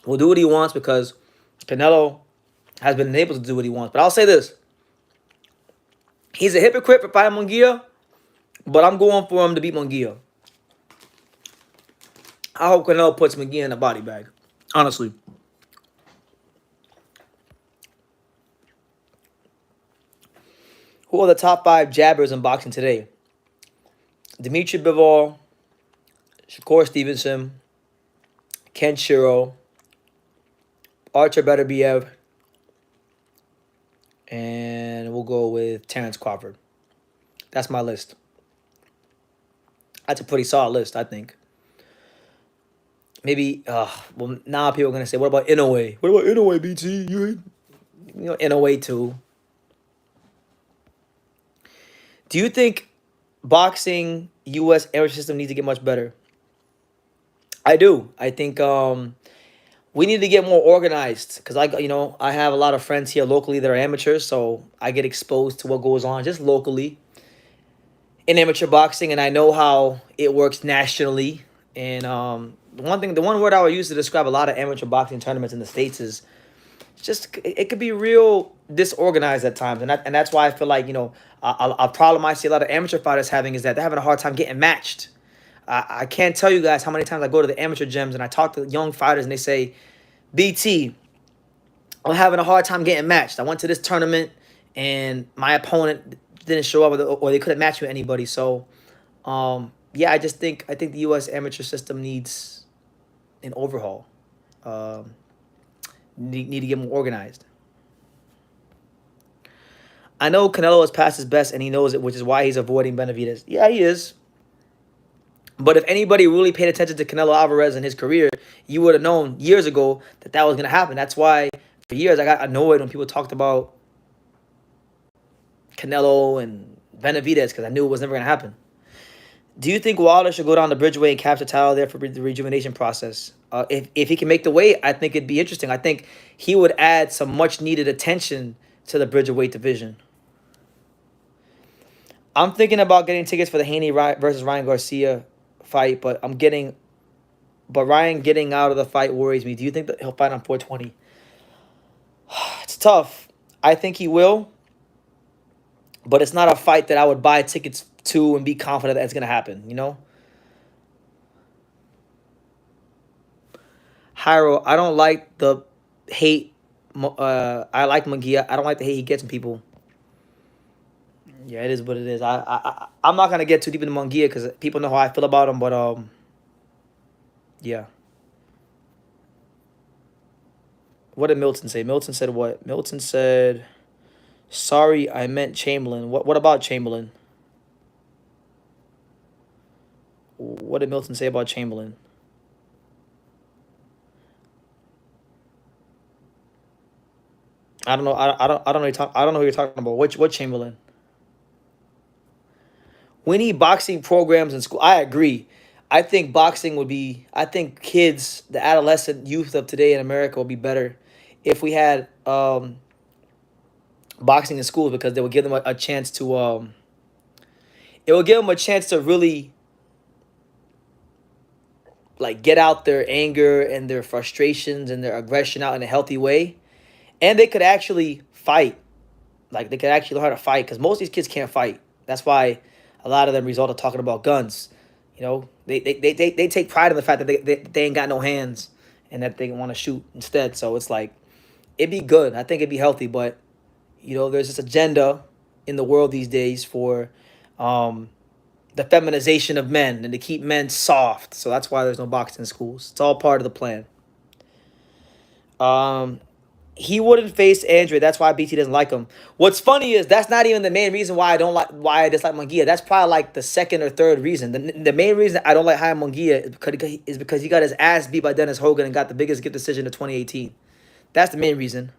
will do what he wants because Canelo has been able to do what he wants. But I'll say this. He's a hypocrite for fighting Munguia, but I'm going for him to beat Munguia. I hope Canelo puts Munguia in a body bag. Honestly. Who are the top 5 jabbers in boxing today? Dimitri Bivol, Shakur Stevenson, Ken Shiro, Artur Beterbiev, and we'll go with Terrence Crawford. That's my list. That's a pretty solid list, I think. Maybe, well, now people are going to say, what about Inoue? What about Inoue, BT? You know, Inoue too. Do you think boxing U.S. amateur system needs to get much better? I do. I think we need to get more organized because I have a lot of friends here locally that are amateurs, so I get exposed to what goes on just locally in amateur boxing, and I know how it works nationally. And the one word I would use to describe a lot of amateur boxing tournaments in the States is just it could be real disorganized at times, and that's why I feel like a problem I see a lot of amateur fighters having is that they're having a hard time getting matched. I can't tell you guys how many times I go to the amateur gyms and I talk to young fighters and they say, BT, I'm having a hard time getting matched. I went to this tournament and my opponent didn't show up or they couldn't match with anybody. So, yeah, I think the U.S. amateur system needs an overhaul. Need to get more organized. I know Canelo has passed his best and he knows it, which is why he's avoiding Benavidez. Yeah, he is. But if anybody really paid attention to Canelo Alvarez in his career, you would have known years ago that was going to happen. That's why for years I got annoyed when people talked about Canelo and Benavidez because I knew it was never going to happen. Do you think Wilder should go down the Bridgeway and capture title there for the rejuvenation process? If he can make the weight, I think it'd be interesting. I think he would add some much-needed attention to the Bridgeweight division. I'm thinking about getting tickets for the Haney versus Ryan Garcia fight, but Ryan getting out of the fight worries me. Do you think that he'll fight on 420? It's tough. I think he will. but it's not a fight that I would buy tickets to and be confident that it's gonna happen. Hyro, I don't like the hate. I like Mungia. I don't like the hate he gets from people. Yeah, it is what it is. I'm not gonna get too deep into Mungia because people know how I feel about him. But yeah. What did Milton say? Milton said what? Milton said, "Sorry, I meant Chamberlain." What about Chamberlain? What did Milton say about Chamberlain? I don't know. I don't know. I don't know who you're talking about. What Chamberlain? We need boxing programs in school. I agree. I think boxing would be. I think kids, the adolescent youth of today in America, would be better if we had boxing in schools because they would give them a chance to. It would give them a chance to really like get out their anger and their frustrations and their aggression out in a healthy way, and they could actually fight. Like they could actually learn how to fight because most of these kids can't fight. That's why a lot of them resort to talking about guns. They take pride in the fact that they ain't got no hands and that they want to shoot instead. So it's like it'd be good. I think it'd be healthy, but there's this agenda in the world these days for um, the feminization of men and to keep men soft. So that's why there's no boxing in schools. It's all part of the plan. Um, he wouldn't face Andre. That's why BT doesn't like him. What's funny is that's not even the main reason why I dislike Munguia. That's probably like the second or third reason. The main reason I don't like Jaime Munguia is because he got his ass beat by Dennis Hogan and got the biggest gift decision of 2018. That's the main reason.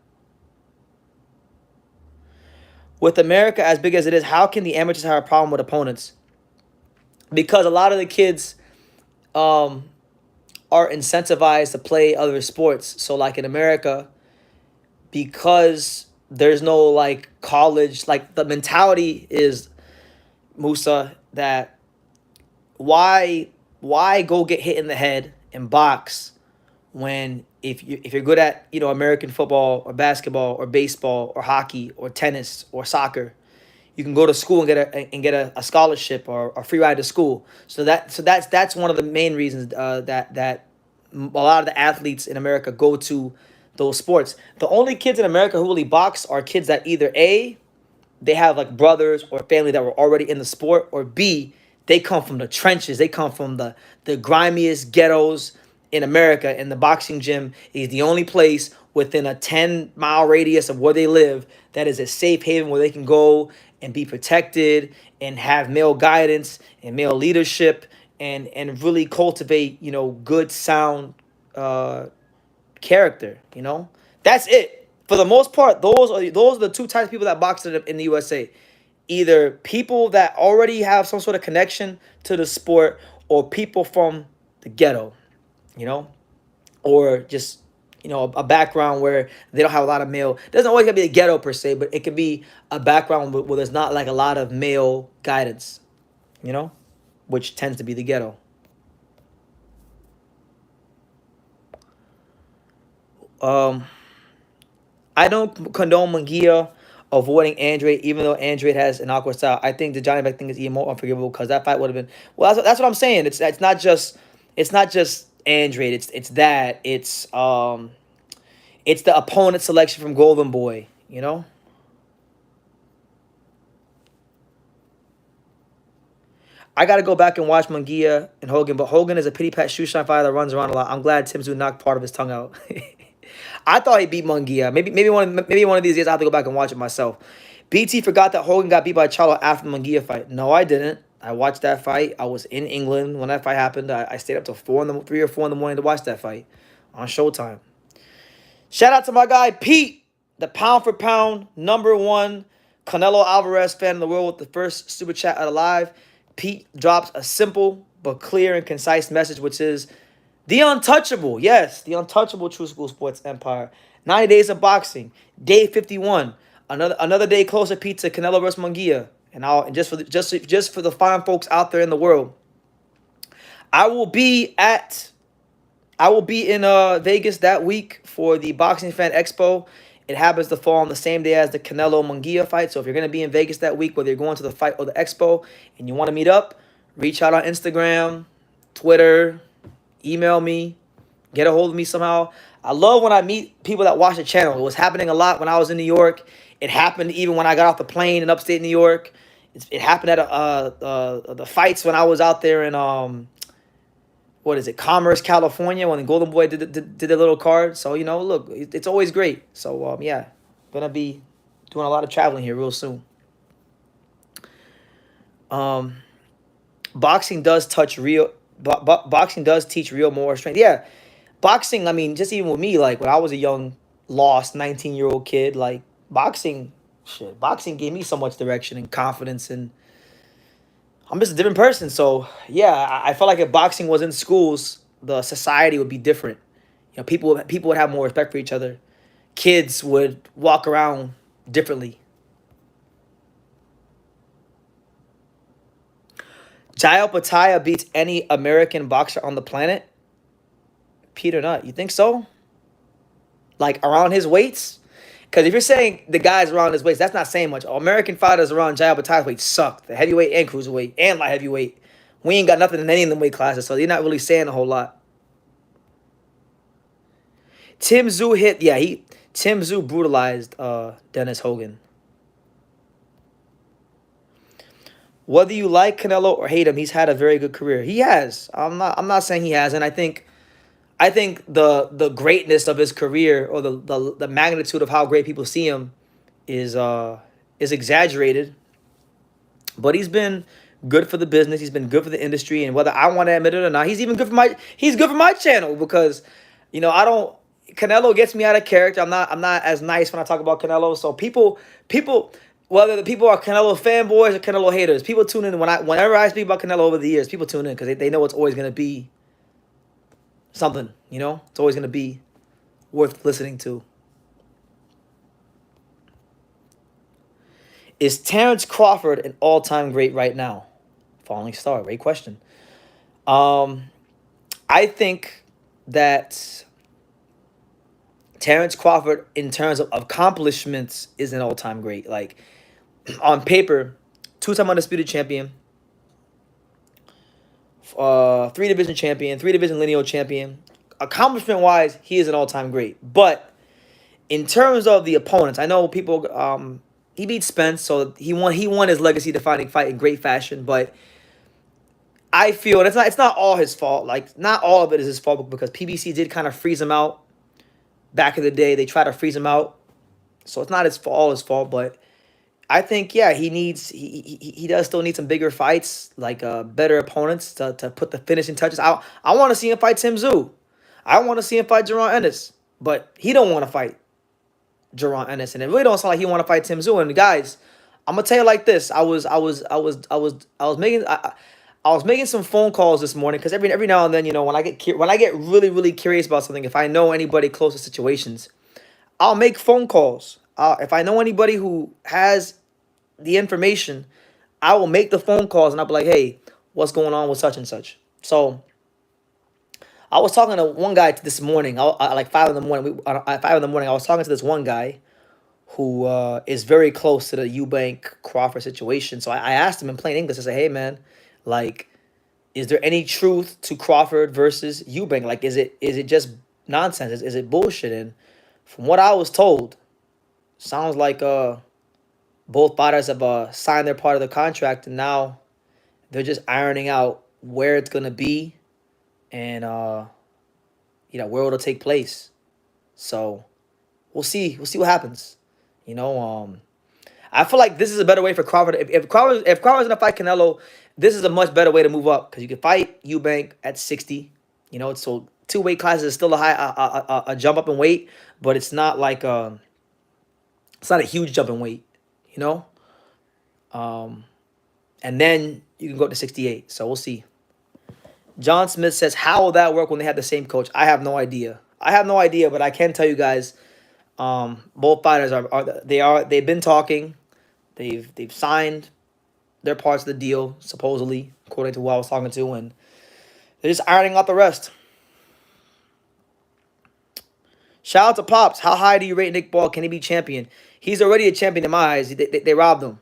With America as big as it is, how can the amateurs have a problem with opponents? Because a lot of the kids um, are incentivized to play other sports. So like in America, because there's no like college, like the mentality is, Musa, that why go get hit in the head and box when if you're good at American football or basketball or baseball or hockey or tennis or soccer, you can go to school and get a scholarship or a free ride to school. So that's one of the main reasons that a lot of the athletes in America go to those sports. The only kids in America who really box are kids that either A, they have like brothers or family that were already in the sport, or B, they come from the trenches. They come from the grimiest ghettos in America, and the boxing gym is the only place within a 10-mile radius of where they live that is a safe haven where they can go and be protected and have male guidance and male leadership and really cultivate good sound character. That's it. For the most part, those are the two types of people that box in the USA. Either people that already have some sort of connection to the sport, or people from the ghetto, you know, or just a background where they don't have a lot of male. It doesn't always gotta be the ghetto per se, but it could be a background where there's not like a lot of male guidance, which tends to be the ghetto. Um, I don't condone Munguia avoiding Andre, even though Andre has an awkward style. I think the Johnny Beck thing is even more unforgivable because that fight would have been. Well, that's what I'm saying. It's not just Andre. It's the opponent selection from Golden Boy. I got to go back and watch Munguia and Hogan, but Hogan is a pity pat shoe shine fighter that runs around a lot. I'm glad Tim Tszyu knocked part of his tongue out. I thought he beat Munguia. Maybe one of these days I have to go back and watch it myself. BT forgot that Hogan got beat by Charlo after the Munguia fight. No, I didn't. I watched that fight. I was in England when that fight happened. I stayed up till 3 or 4 in the morning to watch that fight on Showtime. Shout out to my guy Pete, the pound for pound #1 Canelo Alvarez fan in the world with the first super chat out of live. Pete drops a simple but clear and concise message, which is the untouchable. Yes, the untouchable True School Sports Empire. 90 days of boxing. Day 51. Another day closer, Pete, to Canelo versus Munguia. And just for the fine folks out there in the world, I will be in Vegas that week for the Boxing Fan Expo, It happens to fall on the same day as the Canelo Munguia fight. So if you're going to be in Vegas that week, whether you're going to the fight or the expo, and you want to meet up, reach out on Instagram, Twitter, email me, get a hold of me somehow. I love when I meet people that watch the channel. It was happening a lot when I was in New York. It happened even when I got off the plane in upstate New York. It happened at the fights when I was out there in what is it, Commerce, California, when the Golden Boy did the little card. So, look, it's always great. So, yeah, gonna be doing a lot of traveling here real soon. Boxing does touch real. Boxing does teach real moral strength. Yeah, boxing. I mean, just even with me, like when I was a young, lost 19-year-old kid, like boxing gave me so much direction and confidence, and I'm just a different person. So yeah, I felt like if boxing was in schools, the society would be different. People would have more respect for each other. Kids would walk around differently. Jael Pataya beats any American boxer on the planet. Peter Nutt, you think so? Like around his weights? Because if you're saying the guys around his weights, that's not saying much. American fighters around Jael Pataya's weight suck. The heavyweight and cruiserweight and light heavyweight. We ain't got nothing in any of them weight classes, so they're not really saying a whole lot. Tim Tszyu brutalized Dennis Hogan. Whether you like Canelo or hate him, he's had a very good career. He has. I'm not saying he hasn't. I think the greatness of his career, or the magnitude of how great people see him is exaggerated. But he's been good for the business. He's been good for the industry, and whether I want to admit it or not, he's good for my channel, because I don't. Canelo gets me out of character. I'm not as nice when I talk about Canelo. So people, whether the people are Canelo fanboys or Canelo haters, people tune in whenever I speak about Canelo over the years. People tune in because they know it's always going to be something. It's always going to be worth listening to. Is Terrence Crawford an all-time great right now? Falling star, great question. I think that Terrence Crawford, in terms of accomplishments, is an all-time great. Like, on paper, 2-time undisputed champion, 3-division champion, 3-division lineal champion. Accomplishment-wise, he is an all-time great. But in terms of the opponents, I know people. He beat Spence, so he won his legacy-defining fight in great fashion. But I feel, and it's not all his fault. Like, not all of it is his fault, because PBC did kind of freeze him out. Back in the day, they tried to freeze him out, so it's not all his fault. But I think, yeah, he does still need some bigger fights, like better opponents to put the finishing touches. I want to see him fight Tim Tszyu. I want to see him fight Jaron Ennis, but he don't want to fight Jaron Ennis, and it really don't sound like he want to fight Tim Tszyu. And guys, I'm gonna tell you like this: I was making some phone calls this morning, because every now and then, when I get really, really curious about something, if I know anybody close to situations, I'll make phone calls. If I know anybody who has the information, I will make the phone calls, and I'll be like, hey, what's going on with such and such? So I was talking to one guy this morning, like 5 in the morning. At 5 in the morning, I was talking to this one guy who is very close to the Eubank Crawford situation. So I asked him in plain English. I said, hey, man, like, is there any truth to Crawford versus Eubank? Like, is it just nonsense? Is it bullshit? And from what I was told, sounds like both fighters have signed their part of the contract, and now they're just ironing out where it's gonna be, and where it'll take place. So we'll see what happens. I feel like this is a better way for Crawford. If Crawford's gonna fight Canelo, this is a much better way to move up, because you can fight Eubank at 60. So 2 weight classes is still a jump up in weight, but it's not like it's not a huge jump in weight. And then you can go up to 68. So we'll see. John Smith says, how will that work when they have the same coach? I have no idea. But I can tell you guys, both fighters they've been talking. They've signed their parts of the deal, supposedly, according to who I was talking to, and they're just ironing out the rest. Shout out to Pops. How high do you rate Nick Ball? Can he be champion? He's already a champion in my eyes. They robbed him.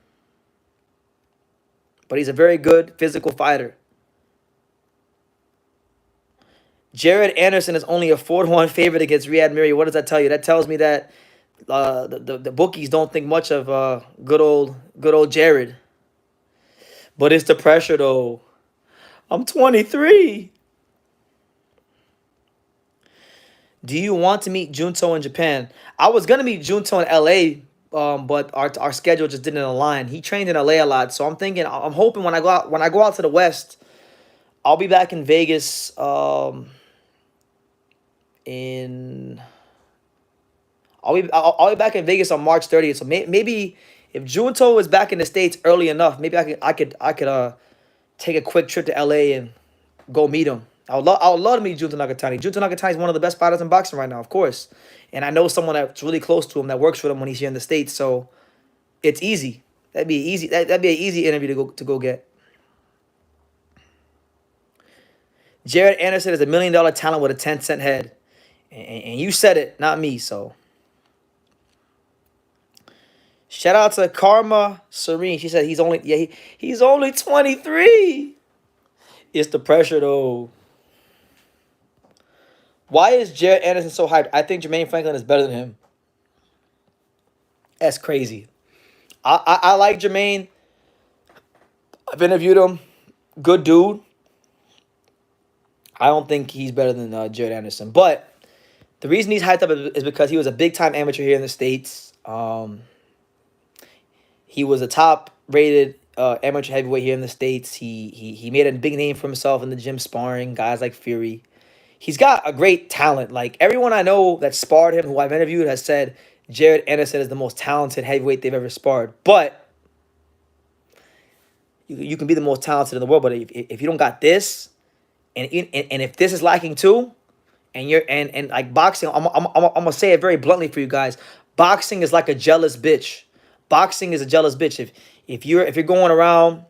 But he's a very good physical fighter. Jared Anderson is only a 4-1 favorite against Riyad Miri. What does that tell you? That tells me that the bookies don't think much of good old Jared. But it's the pressure though. I'm 23. Do you want to meet Junto in Japan? I was gonna meet Junto in LA, but our schedule just didn't align. He trained in LA a lot, so I'm hoping when I go out to the West, I'll be back in Vegas. In I'll be back in Vegas on March 30th. So maybe if Junto is back in the States early enough, maybe I could take a quick trip to LA and go meet him. I would love to meet Junto Nakatani. Junto Nakatani is one of the best fighters in boxing right now, of course. And I know someone that's really close to him that works with him when he's here in the States. So it's easy. That'd be an easy interview to go get. Jared Anderson is $1 million talent with a 10-cent head. And you said it, not me, so. Shout out to Karma Serene. She said he's only 23. It's the pressure though. Why is Jared Anderson so hyped? I think Jermaine Franklin is better than him. That's crazy. I like Jermaine. I've interviewed him. Good dude. I don't think he's better than Jared Anderson. But the reason he's hyped up is because he was a big-time amateur here in the States. He was a top-rated amateur heavyweight here in the States. He made a big name for himself in the gym sparring, guys like Fury. He's got a great talent. Like, everyone I know that sparred him, who I've interviewed, has said Jared Anderson is the most talented heavyweight they've ever sparred. But you can be the most talented in the world, but if you don't got this, and if this is lacking too, and you're and like boxing, I'm gonna say it very bluntly for you guys. Boxing is like a jealous bitch. Boxing is a jealous bitch. If you're going around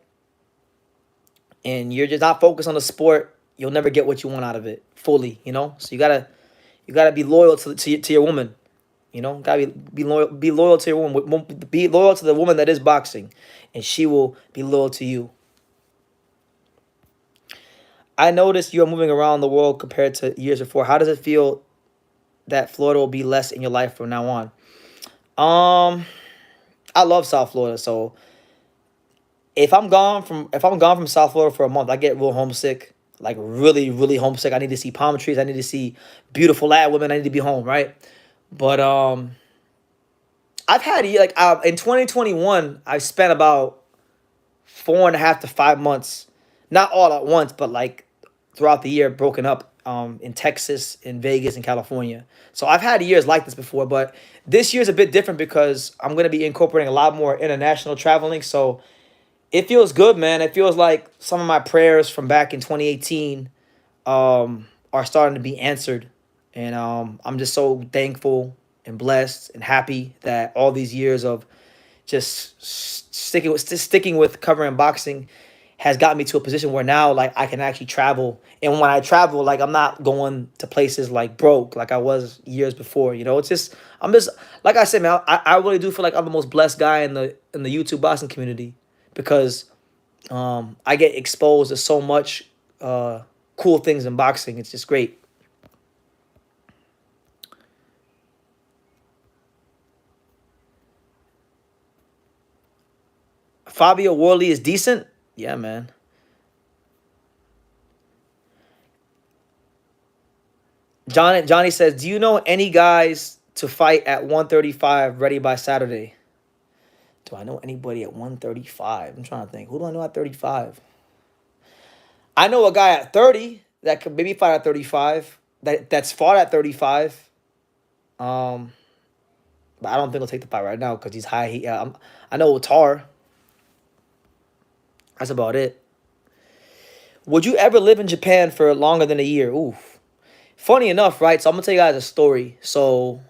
and you're just not focused on the sport, you'll never get what you want out of it fully. You know, so you gotta be loyal to your woman. You know, gotta be loyal to your woman. Be loyal to the woman that is boxing, and she will be loyal to you. I noticed you are moving around the world compared to years before. How does it feel that Florida will be less in your life from now on? I love South Florida, so if I'm gone from South Florida for a month, I get real homesick, like really, really homesick. I need to see palm trees. I need to see beautiful lad women. I need to be home, right? But I've had in 2021, I spent about 4.5 to 5 months, not all at once, but like throughout the year, broken up in Texas, in Vegas, in California. So I've had years like this before, but this year's a bit different because I'm going to be incorporating a lot more international traveling. So it feels good, man. It feels like some of my prayers from back in 2018 are starting to be answered. And I'm just so thankful and blessed and happy that all these years of just sticking with covering boxing has got me to a position where now, like, I can actually travel. And when I travel, like, I'm not going to places like broke like I was years before. You know, I'm just like I said, man. I really do feel like I'm the most blessed guy in the YouTube boxing community because I get exposed to so much cool things in boxing. It's just great. Fabio Worley is decent. Yeah, man. Johnny says, do you know any guys to fight at 135 ready by Saturday? Do I know anybody at 135? I'm trying to think. Who do I know at 35? I know a guy at 30 that could maybe fight at 35. That's fought at 35. But I don't think he'll take the fight right now because he's high. I know Tar. That's about it. Would you ever live in Japan for longer than a year? Oof. Funny enough, right? So I'm going to tell you guys a story. So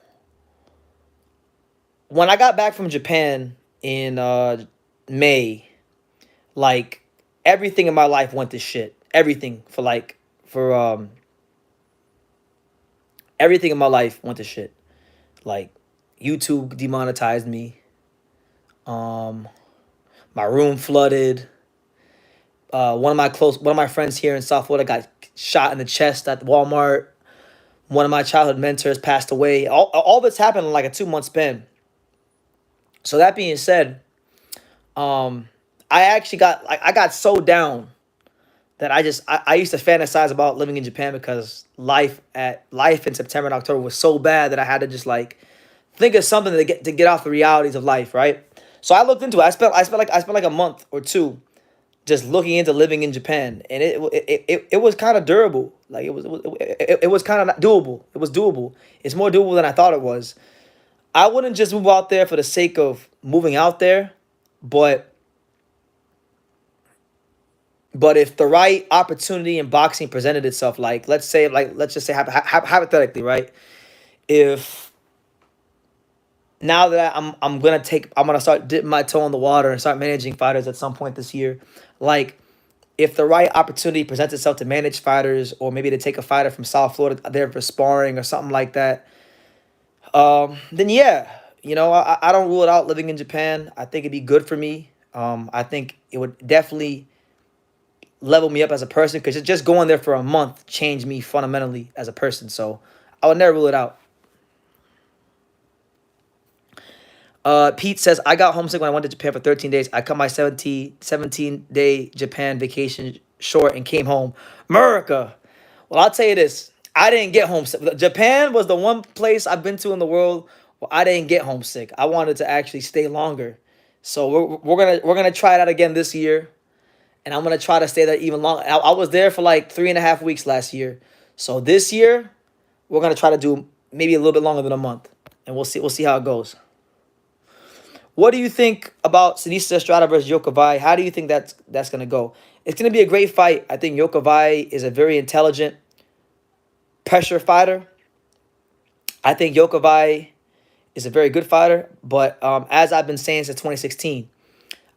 when I got back from Japan in May, like, everything in my life went to shit. Everything everything in my life went to shit. Like YouTube demonetized me. Um, my room flooded. One of my friends here in South Florida got shot in the chest at Walmart. One of my childhood mentors passed away. All this happened in like a 2 month span. So that being said, um, I got so down that I used to fantasize about living in Japan because life in September and October was so bad that I had to just like think of something to get off the realities of life, right? So I looked into it. I spent like a month or two just looking into living in Japan, and it was kind of durable. Like it was kind of doable. It was doable. It's more doable than I thought it was. I wouldn't just move out there for the sake of moving out there, but if the right opportunity in boxing presented itself, like let's just say hypothetically, right? If now that I'm gonna start dipping my toe in the water and start managing fighters at some point this year, like if the right opportunity presents itself to manage fighters or maybe to take a fighter from South Florida there for sparring or something like that, then yeah, I don't rule it out living in Japan. I think it'd be good for me. I think it would definitely level me up as a person because just going there for a month changed me fundamentally as a person. So I would never rule it out. Pete says, I got homesick when I went to Japan for 13 days. I cut my 17-day Japan vacation short and came home. America. Well, I'll tell you this. I didn't get homesick. Japan was the one place I've been to in the world where I didn't get homesick. I wanted to actually stay longer. So we're gonna try that again this year. And I'm gonna try to stay there even longer. I was there for like 3.5 weeks last year. So this year, we're gonna try to do maybe a little bit longer than a month. And we'll see how it goes. What do you think about Sinisa Estrada versus Yokovai? How do you think that's gonna go? It's gonna be a great fight. I think Yokovai is a very intelligent pressure fighter. I think Yokovai is a very good fighter, but as I've been saying since 2016,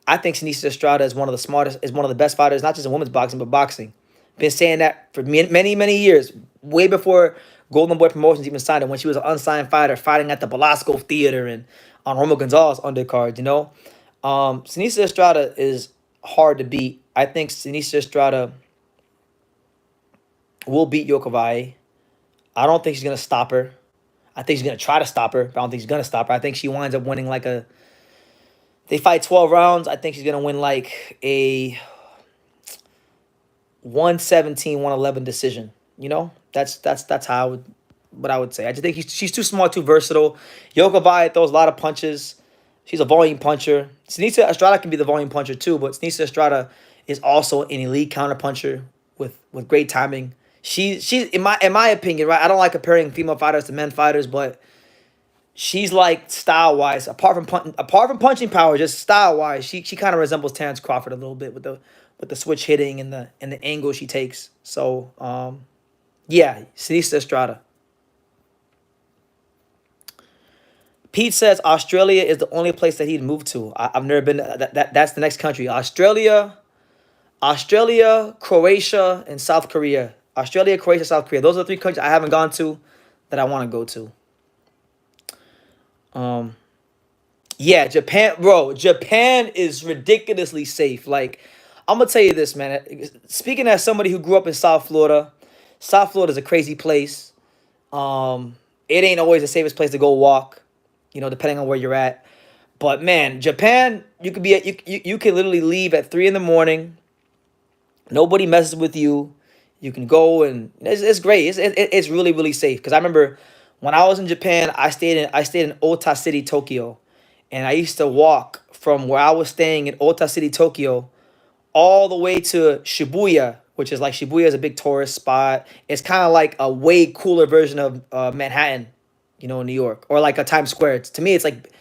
I think Sinisa Estrada is one of the best fighters, not just in women's boxing, but boxing. Been saying that for many, many years, way before Golden Boy Promotions even signed her, when she was an unsigned fighter fighting at the Belasco Theater and on Romo Gonzalez undercard, Sinisa Estrada is hard to beat. I think Sinisa Estrada will beat Yokovai. I don't think she's going to stop her. I think she's going to try to stop her, but I don't think she's going to stop her. I think she winds up winning they fight 12 rounds. I think she's going to win like a 117-111 decision. That's how what I would say. I just think she's too smart, too versatile. Yokovai throws a lot of punches. She's a volume puncher. Sinisa Estrada can be the volume puncher too, but Sinisa Estrada is also an elite counter puncher with great timing. She's in my opinion, right? I don't like comparing female fighters to men fighters, but she's like style wise, apart from punching power, just style wise, she kind of resembles Terrence Crawford a little bit with the switch hitting and the angle she takes. So yeah, Sinisa Estrada. Pete says Australia is the only place that he'd move to. I've never been. That's the next country. Australia, Croatia, and South Korea. Australia, Croatia, South Korea. Those are the three countries I haven't gone to that I want to go to. Yeah, Japan, bro. Japan is ridiculously safe. Like, I'm gonna tell you this, man. Speaking as somebody who grew up in South Florida is a crazy place. It ain't always the safest place to go walk, depending on where you're at. But man, Japan, you could you can literally leave at 3 in the morning. Nobody messes with you. You can go and it's great. It's really, really safe. Because I remember when I was in Japan, I stayed in Ota City, Tokyo, and I used to walk from where I was staying in Ota City, Tokyo, all the way to Shibuya, which is like Shibuya is a big tourist spot. It's kind of like a way cooler version of Manhattan, in New York, or like a Times Square. To me, it's like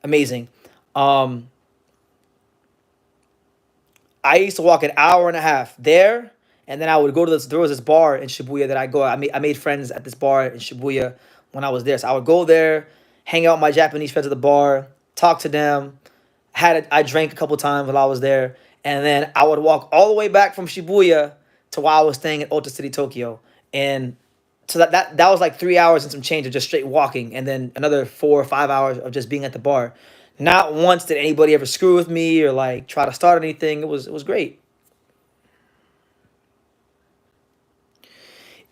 amazing. I used to walk an hour and a half there, and then I would go to this. There was this bar in Shibuya that I made friends at this bar in Shibuya when I was there. So I would go there, hang out with my Japanese friends at the bar, talk to them. I drank a couple times while I was there, and then I would walk all the way back from Shibuya to while I was staying in Ota City, Tokyo. And So that was like 3 hours and some change of just straight walking, and then another 4 or 5 hours of just being at the bar. Not once did anybody ever screw with me or like try to start anything. It was great.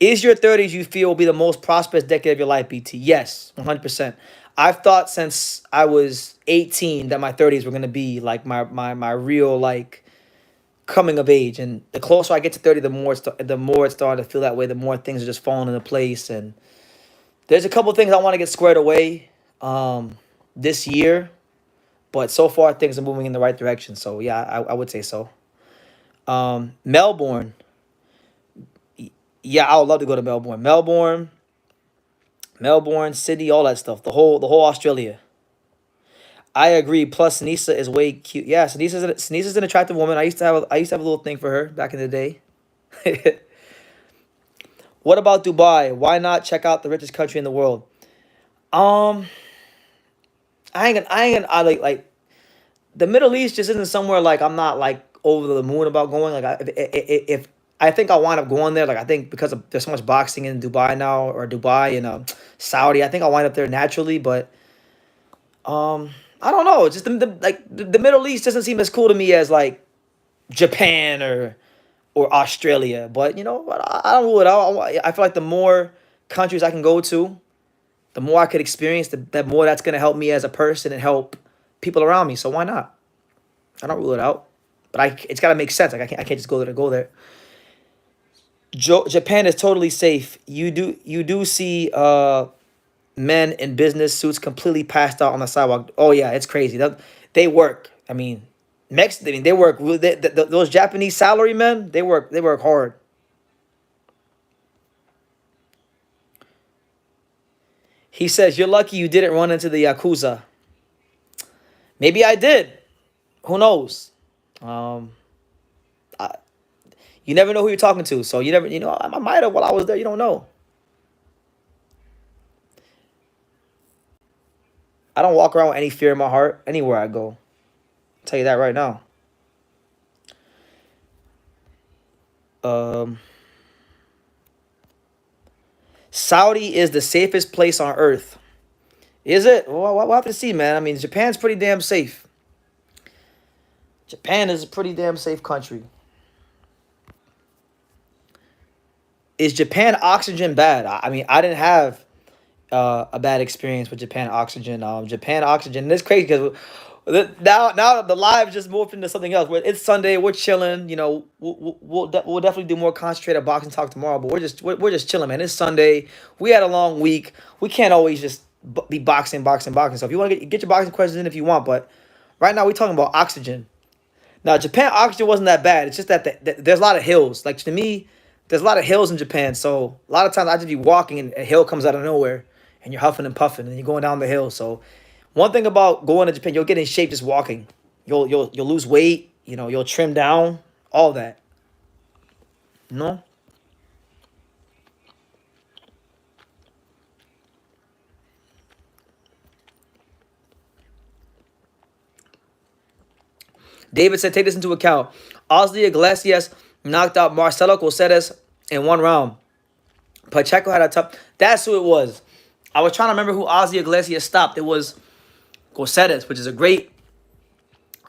Is your 30s you feel will be the most prosperous decade of your life, BT? Yes, 100%. I've thought since I was 18 that my 30s were gonna be like my real like coming of age, and the closer I get to 30, the more it's starting to feel that way. The more things are just falling into place, and there's a couple of things I want to get squared away this year, but so far things are moving in the right direction. So yeah, I would say so. Melbourne, yeah, I would love to go to Melbourne. Melbourne, Sydney, all that stuff. The whole Australia. I agree. Plus, Sinisa is way cute. Yeah, Sinisa's an attractive woman. I used to have a little thing for her back in the day. What about Dubai? Why not check out the richest country in the world? Um, I like the Middle East just isn't somewhere like I'm not like over the moon about going. Like if I think I wind up going there, like I think because there's so much boxing in Dubai now, or Dubai and Saudi, I think I'll wind up there naturally. But I don't know. Just the Middle East doesn't seem as cool to me as like Japan or Australia. But I don't rule it out. I feel like the more countries I can go to, the more I could experience, the more that's gonna help me as a person and help people around me. So why not? I don't rule it out, but it's gotta make sense. Like I can't just go there to go there. Japan is totally safe. You do see men in business suits completely passed out on the sidewalk. Oh yeah, it's crazy. They work. I mean, they work. Those Japanese salary men, they work hard. He says you're lucky you didn't run into the yakuza. Maybe I did. Who knows? Um, I, you never know who you're talking to. So you never, I might have while I was there. You don't know. I don't walk around with any fear in my heart anywhere I go. I'll tell you that right now. Um, Saudi is the safest place on earth. Is it? Well, we'll have to see, man. I mean, Japan's pretty damn safe. Japan is a pretty damn safe country. Is Japan oxygen bad? I mean, I didn't have a bad experience with Japan oxygen. Japan oxygen. And it's crazy because now the live just moved into something else. It's Sunday, we're chilling. We'll definitely do more concentrated boxing talk tomorrow. But we're just chilling, man. It's Sunday. We had a long week. We can't always just be boxing. So if you want to get your boxing questions in, if you want, but right now we're talking about oxygen. Now Japan oxygen wasn't that bad. It's just that there's a lot of hills. Like to me, there's a lot of hills in Japan. So a lot of times I just be walking and a hill comes out of nowhere, and you're huffing and puffing and you're going down the hill. So one thing about going to Japan, you'll get in shape just walking. You'll lose weight. You'll trim down. All that. No. David said, take this into account. Osli Iglesias knocked out Marcelo Coceres in 1 round. Pacheco had a tough. That's who it was. I was trying to remember who Osli Iglesias stopped. It was Coceres, which is a great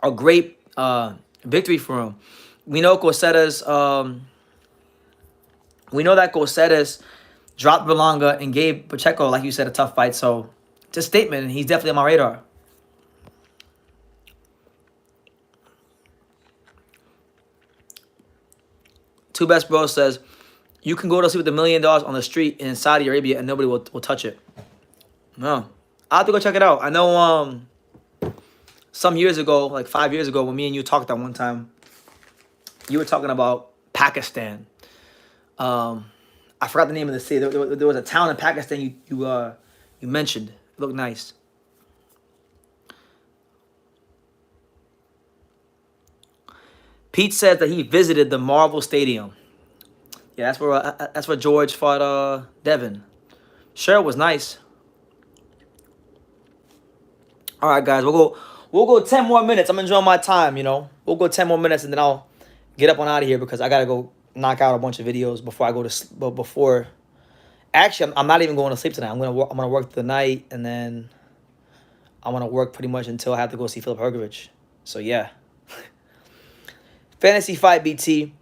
victory for him. We know Coceres. We know that Coceres dropped Berlanga and gave Pacheco, like you said, a tough fight. So it's a statement, and he's definitely on my radar. Two Best Bros says, you can go to sleep with $1 million on the street in Saudi Arabia and nobody will touch it. No. I'll have to go check it out. I know some years ago, like 5 years ago, when me and you talked that one time, you were talking about Pakistan. I forgot the name of the city. There was a town in Pakistan you mentioned. It looked nice. Pete says that he visited the Marvel Stadium. Yeah, that's where George fought Devin. Sure, it was nice. All right, guys, we'll go 10 more minutes. I'm enjoying my time. We'll go 10 more minutes and then I'll get up on out of here because I gotta go knock out a bunch of videos before I go to before Actually, I'm not even going to sleep tonight. I'm gonna work the night, and then I'm gonna work pretty much until I have to go see Philip Hergovich. So yeah. Fantasy fight BT.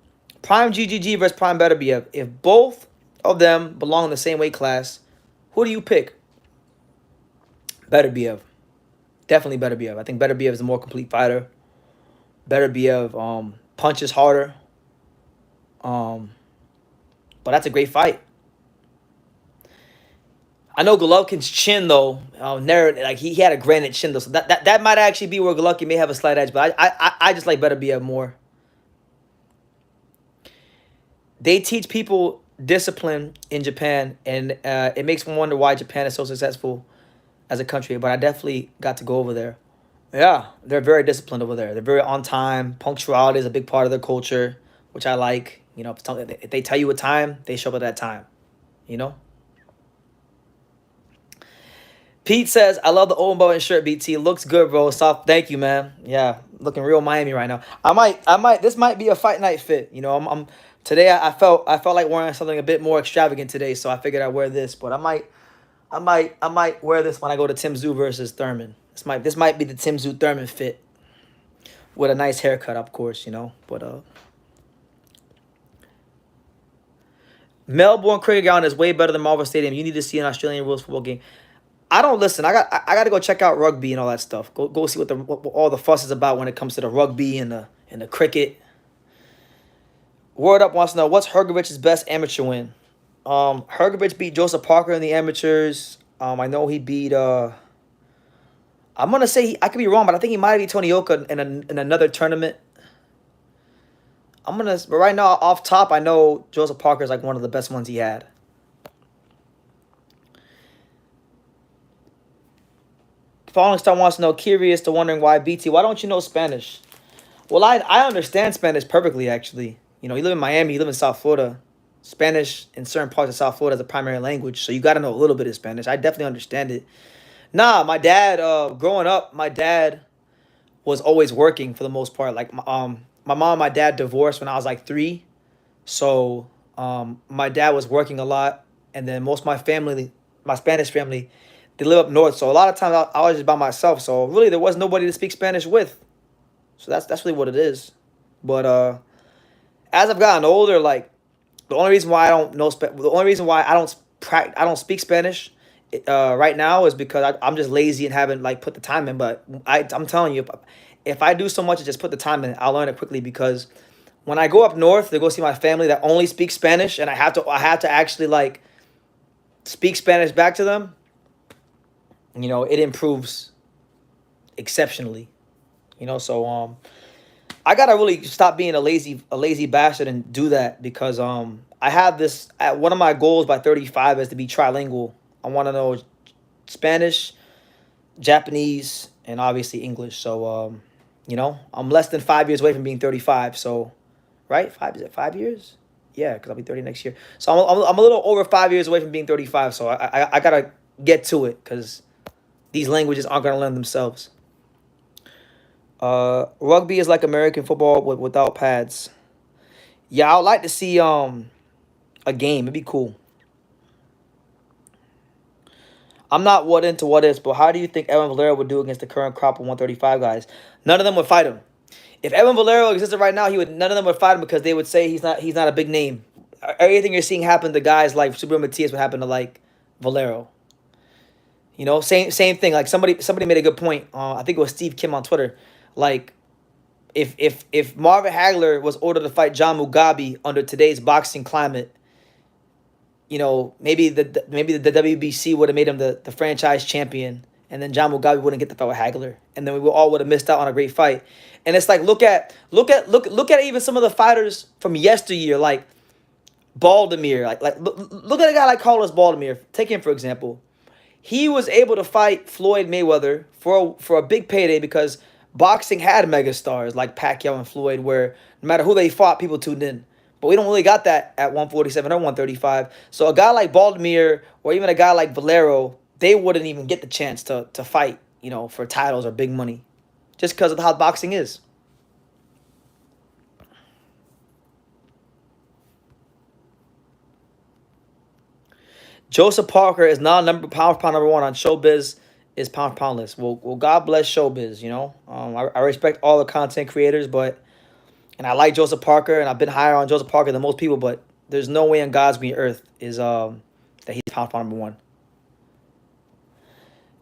Prime GGG versus Prime Beterbiev. If both of them belong in the same weight class, who do you pick? Beterbiev. Definitely Beterbiev. I think Beterbiev is the more complete fighter. Beterbiev punches harder. But that's a great fight. I know Golovkin's chin though, like he had a granite chin though, so that might actually be where Golovkin may have a slight edge. But I just like Beterbiev more. They teach people discipline in Japan, and it makes me wonder why Japan is so successful as a country. But I definitely got to go over there. Yeah, they're very disciplined over there. They're very on time. Punctuality is a big part of their culture, which I like. You know, if they tell you a time, they show up at that time. You know. Pete says, "I love the old Bowen shirt. BT looks good, bro. Soft. Thank you, man. Yeah, looking real Miami right now. I might. This might be a fight night fit. You know, I'm today. I felt like wearing something a bit more extravagant today, so I figured I'd wear this. But I might wear this when I go to Tim Tszyu versus Thurman. This might be the Tim Tszyu Thurman fit with a nice haircut, of course. You know, but Melbourne Cricket Ground is way better than Marvel Stadium. You need to see an Australian rules football game. I don't listen. I got to go check out rugby and all that stuff. Go see what all the fuss is about when it comes to the rugby and the cricket. Word Up wants to know what's Hergovich's best amateur win. Hergovich beat Joseph Parker in the amateurs. I know he beat. I'm gonna say I could be wrong, but I think he might have beat Tony Oka in another tournament. But right now off top, I know Joseph Parker is like one of the best ones he had. Falling Star wants to know, curious to wondering why BT, why don't you know Spanish? Well, I understand Spanish perfectly, actually. You know, you live in Miami, you live in South Florida. Spanish in certain parts of South Florida is a primary language, so you got to know a little bit of Spanish. I definitely understand it. Nah, my dad, growing up, my dad was always working for the most part. Like, my mom and my dad divorced when I was like 3. So, my dad was working a lot. And then most of my family, my Spanish family, they live up north. So a lot of times I was just by myself. So really there was nobody to speak Spanish with. So that's really what it is. But as I've gotten older, like the only reason why I don't speak Spanish right now is because I'm just lazy and haven't like put the time in. But I'm telling you, if I do so much and just put the time in, I'll learn it quickly. Because when I go up north to go see my family that only speaks Spanish, and I have to actually like speak Spanish back to them, you know, it improves exceptionally. You know, so I gotta really stop being a lazy bastard and do that, because I have this one of my goals by 35 is to be trilingual. I want to know Spanish, Japanese, and obviously English. So you know, I'm less than 5 years away from being 35. So right, is it 5 years? Yeah, because I'll be 30 next year. So I'm a little over 5 years away from being 35. So I gotta get to it, because these languages aren't gonna learn themselves. Rugby is like American football without pads. Yeah, I'd like to see a game. It'd be cool. I'm not into what ifs, but how do you think Evan Valero would do against the current crop of 135 guys? None of them would fight him. If Evan Valero existed right now, none of them would fight him, because they would say he's not a big name. Everything you're seeing happen to guys like Super Matias would happen to like Valero. You know, same thing. Like somebody made a good point. I think it was Steve Kim on Twitter. Like, if Marvin Hagler was ordered to fight John Mugabe under today's boxing climate, you know, maybe the WBC would have made him the franchise champion, and then John Mugabe wouldn't get the fight with Hagler, and then we all would have missed out on a great fight. And it's like, look at even some of the fighters from yesteryear, like Baldomir. Look at a guy like Carlos Baldomir. Take him for example. He was able to fight Floyd Mayweather for a big payday, because boxing had megastars like Pacquiao and Floyd, where no matter who they fought, people tuned in. But we don't really got that at 147 or 135. So a guy like Baldomir or even a guy like Valero, they wouldn't even get the chance to fight, you know, for titles or big money, just because of how boxing is. Joseph Parker is not pound for pound number one on Showbiz is pound for pound list. Well, God bless Showbiz. I respect all the content creators, but and I like Joseph Parker, and I've been higher on Joseph Parker than most people. But there's no way in God's green earth is that he's pound for pound number one.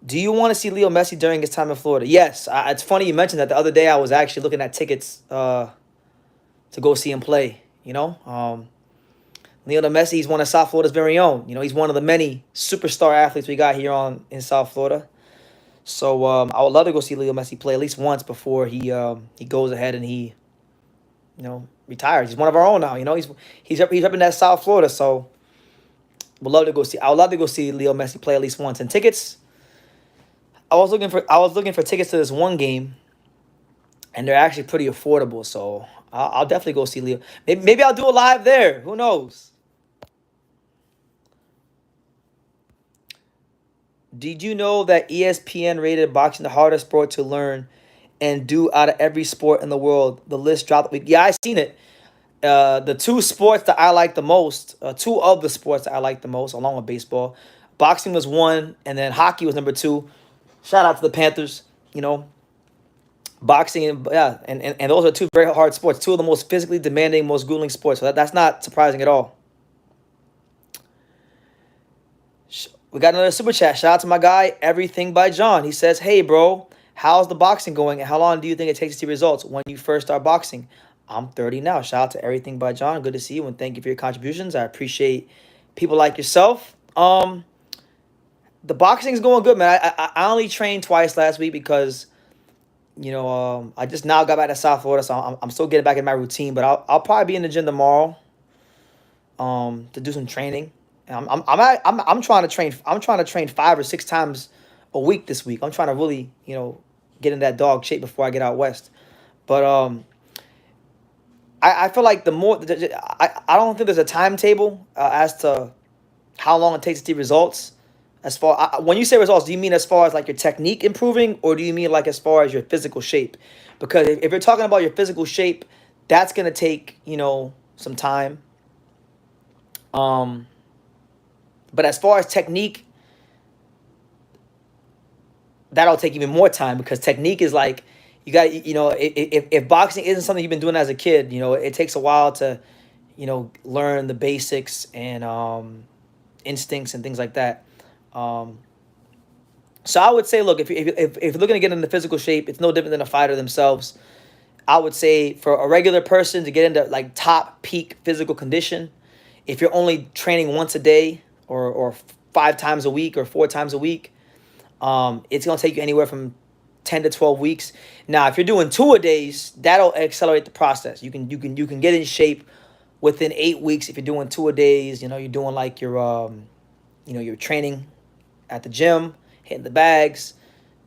Do you want to see Leo Messi during his time in Florida? Yes. It's funny you mentioned that. The other day I was actually looking at tickets to go see him play. Lionel Messi, he's one of South Florida's very own. He's one of the many superstar athletes we got here in South Florida. So I would love to go see Leo Messi play at least once before he goes ahead and he retires. He's one of our own now. He's repping that South Florida. So would love to go see. I would love to go see Leo Messi play at least once. And tickets, I was looking for tickets to this one game, and they're actually pretty affordable. So I'll definitely go see Leo. Maybe I'll do a live there. Who knows? Did you know that ESPN rated boxing the hardest sport to learn and do out of every sport in the world? The list dropped. Yeah, I seen it. The two sports that I like the most, two of the sports that I like the most, along with baseball, boxing was one, and then hockey was number two. Shout out to the Panthers. Boxing and those are two very hard sports. Two of the most physically demanding, most grueling sports. So that's not surprising at all. We got another super chat. Shout out to my guy, Everything by John. He says, "Hey, bro, how's the boxing going, and how long do you think it takes to see results when you first start boxing?" I'm 30 now. Shout out to Everything by John. Good to see you, and thank you for your contributions. I appreciate people like yourself. The boxing's going good, man. I only trained twice last week because, I just now got back to South Florida, so I'm still getting back in my routine. But I'll probably be in the gym tomorrow, to do some training. I'm trying to train. I'm trying to train 5 or 6 times a week this week. I'm trying to really, get in that dog shape before I get out west. But I feel like I don't think there's a timetable as to how long it takes to see results. When you say results, do you mean as far as like your technique improving, or do you mean like as far as your physical shape? Because if you're talking about your physical shape, that's gonna take some time. But as far as technique, that'll take even more time, because technique is like, you got, if boxing isn't something you've been doing as a kid, it takes a while to, learn the basics and instincts and things like that. So I would say, look, if you're looking to get into physical shape, it's no different than a fighter themselves. I would say for a regular person to get into like top peak physical condition, if you're only training once a day or 5 times a week or 4 times a week, it's gonna take you anywhere from 10 to 12 weeks. Now, if you're doing 2-a-days, that'll accelerate the process. You can get in shape within 8 weeks if you're doing 2-a-days. You're doing like your your training at the gym, hitting the bags,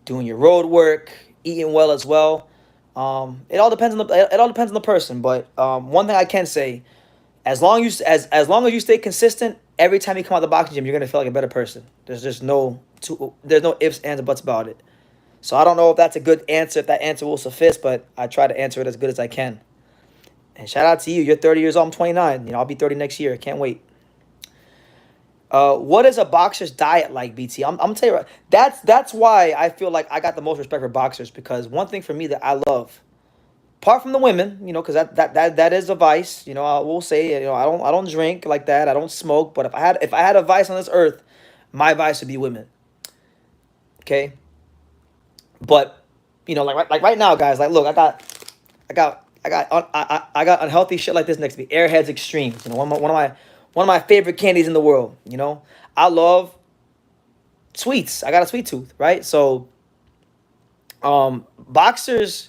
doing your road work, eating well as well. It all depends on the person. But one thing I can say, as long as you stay consistent, every time you come out of the boxing gym, you're gonna feel like a better person. There's no ifs, ands, or buts about it. So I don't know if that's a good answer, if that answer will suffice, but I try to answer it as good as I can. And shout out to you. You're 30 years old. I'm 29. I'll be 30 next year. Can't wait. What is a boxer's diet like, BT? I'm gonna tell you, that's why I feel like I got the most respect for boxers, because one thing for me that I love, apart from the women, because that is a vice. I will say, I don't drink like that. I don't smoke. But if I had a vice on this earth, my vice would be women. Okay. But like right now, guys, like, look, I got unhealthy shit like this next to me. Airheads Extremes. One of my favorite candies in the world. I love sweets. I got a sweet tooth, right? So, boxers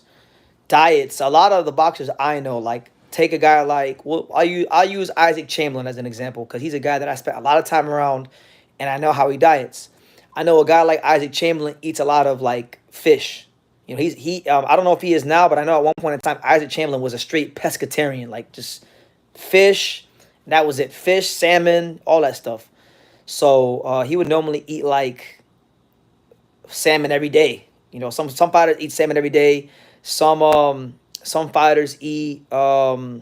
diets. A lot of the boxers I know, like, take a guy like, well, I use Isaac Chamberlain as an example, because he's a guy that I spent a lot of time around, and I know how he diets. I know a guy like Isaac Chamberlain eats a lot of like fish. I don't know if he is now, but I know at one point in time Isaac Chamberlain was a straight pescatarian, like just fish. That was it. Fish, salmon, all that stuff. So he would normally eat like salmon every day. Some fighters eat salmon every day. Some fighters eat veggies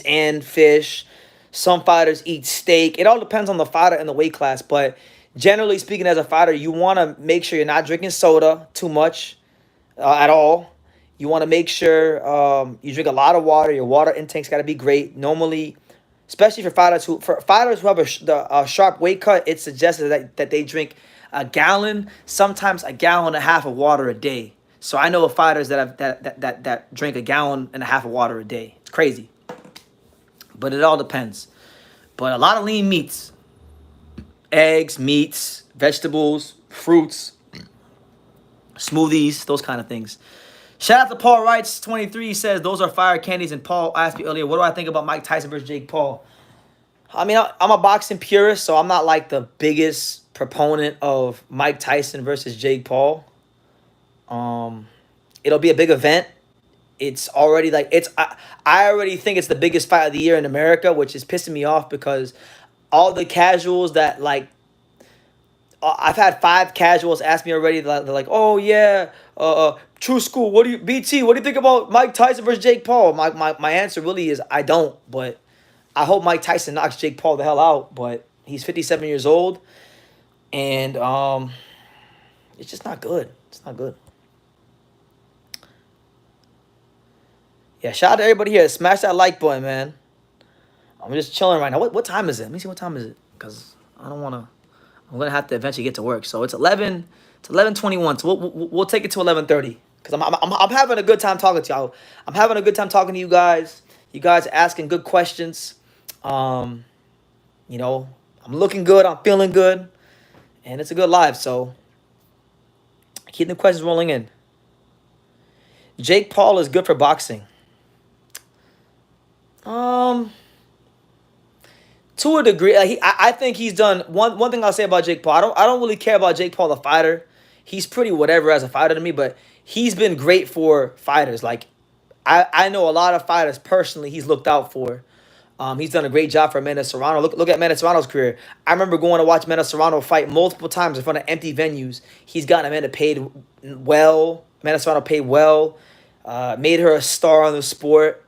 and fish. Some fighters eat steak. It all depends on the fighter and the weight class. But generally speaking, as a fighter, you want to make sure you're not drinking soda too much at all. You want to make sure you drink a lot of water. Your water intake's got to be great. Normally, especially for fighters who have a sharp weight cut, it's suggested that they drink a gallon, sometimes a gallon and a half of water a day. So I know of fighters that drink a gallon and a half of water a day. It's crazy, but it all depends. But a lot of lean meats, eggs, meats, vegetables, fruits, smoothies, those kind of things. Shout out to Paul Wrights 23. He says those are fire candies. And Paul asked me earlier, what do I think about Mike Tyson versus Jake Paul? I mean, I'm a boxing purist, so I'm not like the biggest proponent of Mike Tyson versus Jake Paul. It'll be a big event. It's already like I already think it's the biggest fight of the year in America, which is pissing me off because all the casuals that like I've had 5 casuals ask me already. They're like, "Oh yeah, True School. What do you BT? What do you think about Mike Tyson versus Jake Paul?" My answer really is I don't. But I hope Mike Tyson knocks Jake Paul the hell out. But he's 57 years old, and it's just not good. It's not good. Yeah, shout out to everybody here. Smash that like button, man. I'm just chilling right now. What time is it? Let me see what time is it, cause I don't wanna. I'm gonna have to eventually get to work. So it's 11. It's 11:21. So we'll take it to 11:30. Cause I'm having a good time talking to y'all. I'm having a good time talking to you guys. You guys are asking good questions. You know, I'm looking good. I'm feeling good, and it's a good live. So keep the questions rolling in. Jake Paul is good for boxing. To a degree, I think he's done one thing I'll say about Jake Paul. I don't really care about Jake Paul the fighter. He's pretty whatever as a fighter to me, but he's been great for fighters. Like I know a lot of fighters personally he's looked out for. He's done a great job for Amanda Serrano. Look at Amanda Serrano's career. I remember going to watch Amanda Serrano fight multiple times in front of empty venues. He's gotten Amanda paid well. Amanda Serrano paid well. Made her a star on the sport.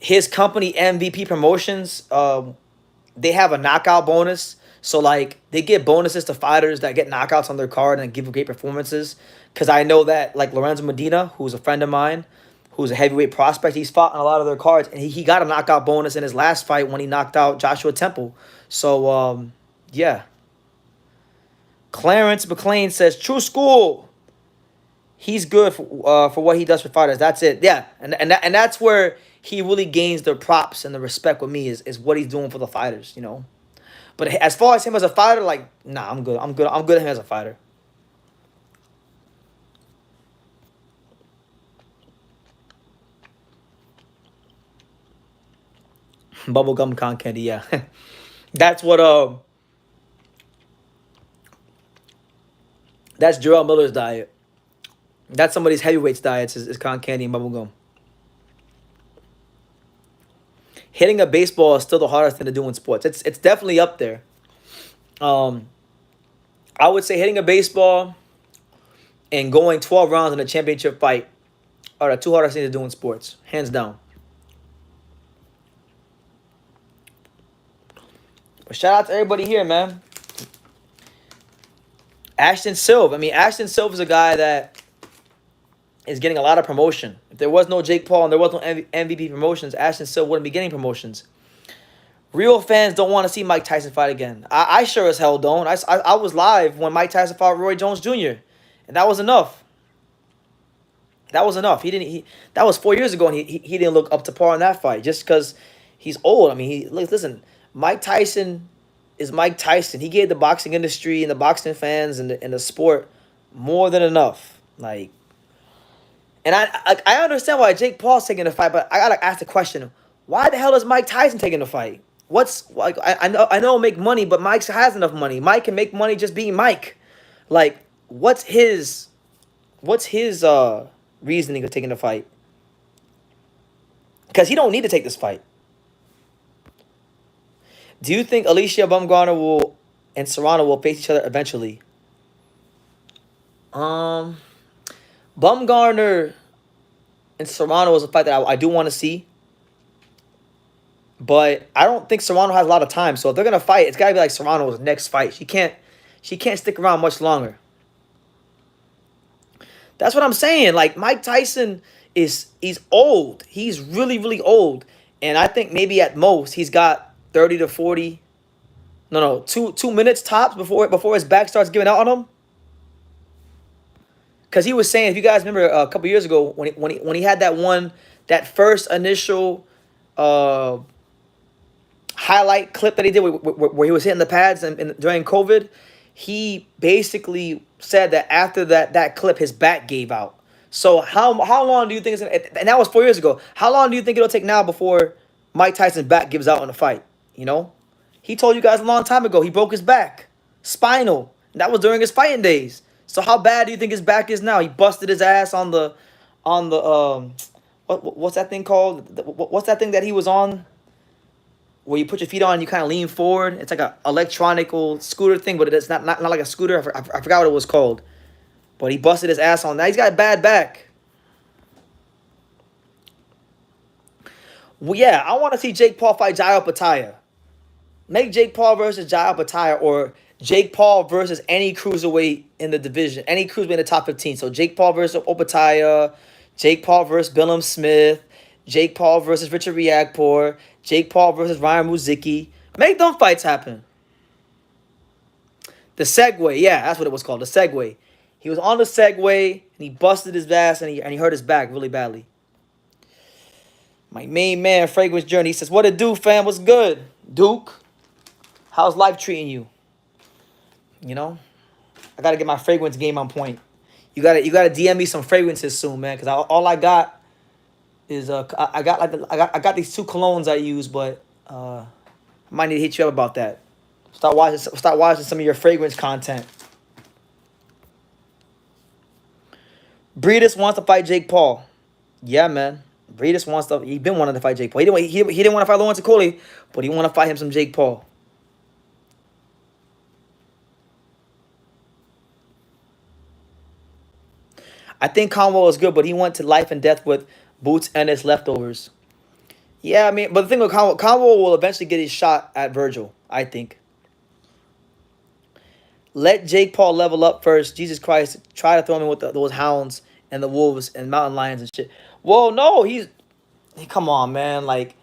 His company MVP Promotions, they have a knockout bonus. So like they give bonuses to fighters that get knockouts on their card and give great performances. Cause I know that like Lorenzo Medina, who's a friend of mine, who's a heavyweight prospect, he's fought on a lot of their cards, and he got a knockout bonus in his last fight when he knocked out Joshua Temple. So yeah. Clarence McLean says True School. He's good for what he does for fighters. That's it. Yeah, and that's where he really gains the props and the respect with me is what he's doing for the fighters, you know. But as far as him as a fighter, like, nah, I'm good. I'm good at him as a fighter. Bubblegum con candy, yeah. That's what that's Jarrell Miller's diet. That's somebody's heavyweights diets is con candy and bubblegum. Hitting a baseball is still the hardest thing to do in sports. It's definitely up there. I would say hitting a baseball and going 12 rounds in a championship fight are the 2 hardest things to do in sports, hands down. But shout out to everybody here, man. Ashton Silva. I mean, Ashton Silva is a guy that is getting a lot of promotion. If there was no Jake Paul and there was no MVP promotions, Ashton Silva wouldn't be getting promotions. Real fans don't want to see Mike Tyson fight again. I sure as hell don't. I was live when Mike Tyson fought Roy Jones Jr. and that was enough. That was enough. That was 4 years ago, and he didn't look up to par in that fight just because he's old. I mean, listen, Mike Tyson is Mike Tyson. He gave the boxing industry and the boxing fans and the sport more than enough. Like, and I understand why Jake Paul's taking the fight, but I gotta ask the question: why the hell is Mike Tyson taking the fight? What's like? I know he'll make money, but Mike has enough money. Mike can make money just being Mike. Like, what's his reasoning of taking the fight? Because he don't need to take this fight. Do you think Alicia Baumgartner and Serrano will face each other eventually? Baumgartner and Serrano is a fight that I do want to see. But I don't think Serrano has a lot of time. So if they're gonna fight, it's gotta be like Serrano's next fight. She can't stick around much longer. That's what I'm saying. Like Mike Tyson he's old. He's really, really old. And I think maybe at most he's got 30 to 40. No, 2 minutes tops before his back starts giving out on him. Because he was saying, if you guys remember a couple years ago when he had that first initial uh, highlight clip that he did where he was hitting the pads and during COVID, he basically said that after that clip, his back gave out. So how long do you think and that was 4 years ago. How long do you think it'll take now before Mike Tyson's back gives out in the fight? You know, he told you guys a long time ago he broke his back, spinal. And that was during his fighting days. So how bad do you think his back is now? He busted his ass on the what's that thing called? What's that thing that he was on? Where you put your feet on and you kind of lean forward. It's like a electronical scooter thing, but it's not like a scooter. I forgot what it was called. But he busted his ass on that. He's got a bad back. Well, yeah, I want to see Jake Paul fight Jai Opetaia. Make Jake Paul versus Jai Opetaia, or Jake Paul versus any cruiserweight in the division, any cruiserweight in the top 15. So Jake Paul versus Opetaia, Jake Paul versus Billum Smith, Jake Paul versus Richard Riakporhe, Jake Paul versus Ryan Muzicki. Make them fights happen. The Segway, yeah, that's what it was called, the Segway. He was on the Segway, and he busted his ass, and he hurt his back really badly. My main man, Fragrance Journey, he says, what it do, fam? What's good? Duke, how's life treating you? You know, I got to get my fragrance game on point. You gotta DM me some fragrances soon, man, because all I got is I got these 2 colognes I use, but I might need to hit you up about that. Start watching some of your fragrance content. Breedis wants to fight Jake Paul. Yeah, man. Breedis wants to. He's been wanting to fight Jake Paul. He didn't want to fight Lawrence Okoli, but he want to fight him some Jake Paul. I think Conwell is good, but he went to life and death with Boots and his leftovers. Yeah, I mean, but the thing with Conwell will eventually get his shot at Virgil, I think. Let Jake Paul level up first. Jesus Christ, try to throw him in with those hounds and the wolves and mountain lions and shit. Well, no, come on, man. Like,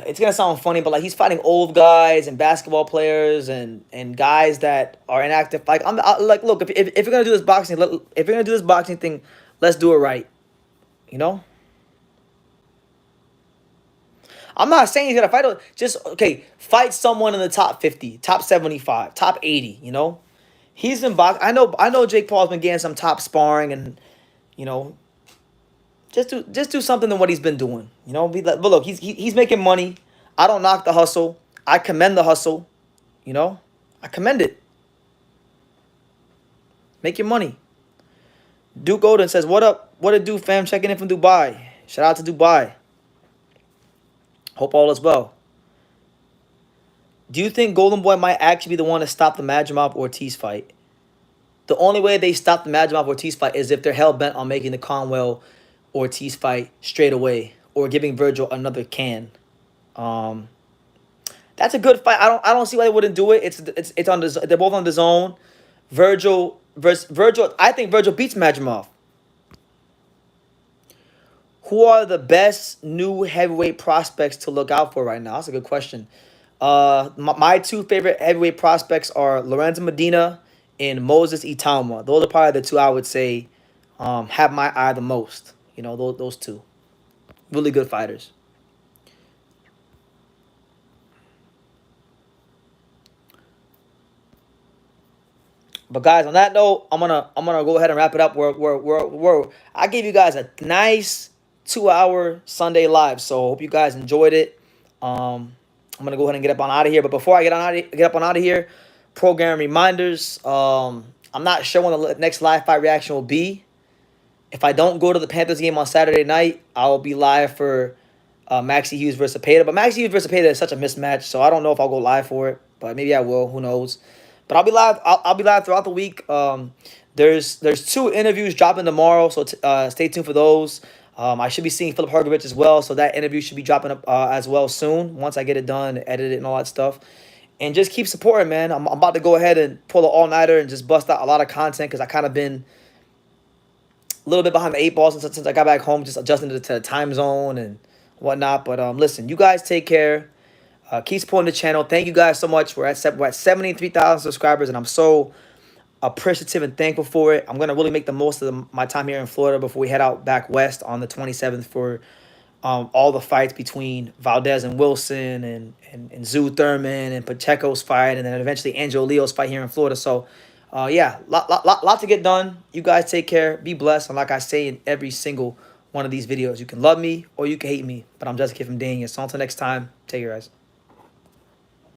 it's gonna sound funny, but like he's fighting old guys and basketball players and guys that are inactive. Like like, look, if you're gonna do this boxing, if you're gonna do this boxing thing, let's do it right. You know. I'm not saying he's gonna fight. Just okay, fight someone in the top 50, top 75, top 80. You know, he's been box. I know. Jake Paul's been getting some top sparring, and you know, just do something than what he's been doing. You know, but look, he's making money. I don't knock the hustle. I commend the hustle. You know, I commend it. Make your money. Duke Golden says, "What up? What it do, fam? Checking in from Dubai. Shout out to Dubai. Hope all is well." Do you think Golden Boy might actually be the one to stop the Madrimov-Ortiz fight? The only way they stop the Madrimov-Ortiz fight is if they're hell-bent on making the Conwell-Ortiz fight straight away or giving Virgil another can. That's a good fight. I don't see why they wouldn't do it. It's on the, they're both on the zone. Virgil versus Virgil. I think Virgil beats Madrimov. Who are the best new heavyweight prospects to look out for right now? That's a good question. My 2 favorite heavyweight prospects are Lorenzo Medina and Moses Itauma. Those are probably the 2 I would say have my eye the most. You know, those 2. Really good fighters. But guys, on that note, I'm gonna go ahead and wrap it up. I gave you guys a nice 2-hour Sunday live, so hope you guys enjoyed it. I'm gonna go ahead and get up on out of here. But before I get up on out of here, program reminders. I'm not sure when the next live fight reaction will be. If I don't go to the Panthers game on Saturday night, I will be live for Maxie Hughes versus Peta. But Maxie Hughes versus Peta is such a mismatch, so I don't know if I'll go live for it. But maybe I will. Who knows? But I'll be live. I'll be live throughout the week. There's 2 interviews dropping tomorrow, so stay tuned for those. I should be seeing Philip Hergovich as well, so that interview should be dropping up as well soon once I get it done, edit it, and all that stuff. And just keep supporting, man. I'm about to go ahead and pull an all-nighter and just bust out a lot of content because I kind of been a little bit behind the eight ball since I got back home, just adjusting to the time zone and whatnot. But listen, you guys take care. Keep supporting the channel. Thank you guys so much. We're at 73,000 subscribers, and I'm so appreciative and thankful for it. I'm gonna really make the most of my time here in Florida before we head out back west on the 27th for all the fights between Valdez and Wilson and Zoo Thurman and Pacheco's fight, and then eventually Angelo Leo's fight here in Florida. So, yeah, lot to get done. You guys take care. Be blessed. And like I say in every single one of these videos, you can love me or you can hate me, but I'm just a kid from Daniel. So until next time, take care, guys.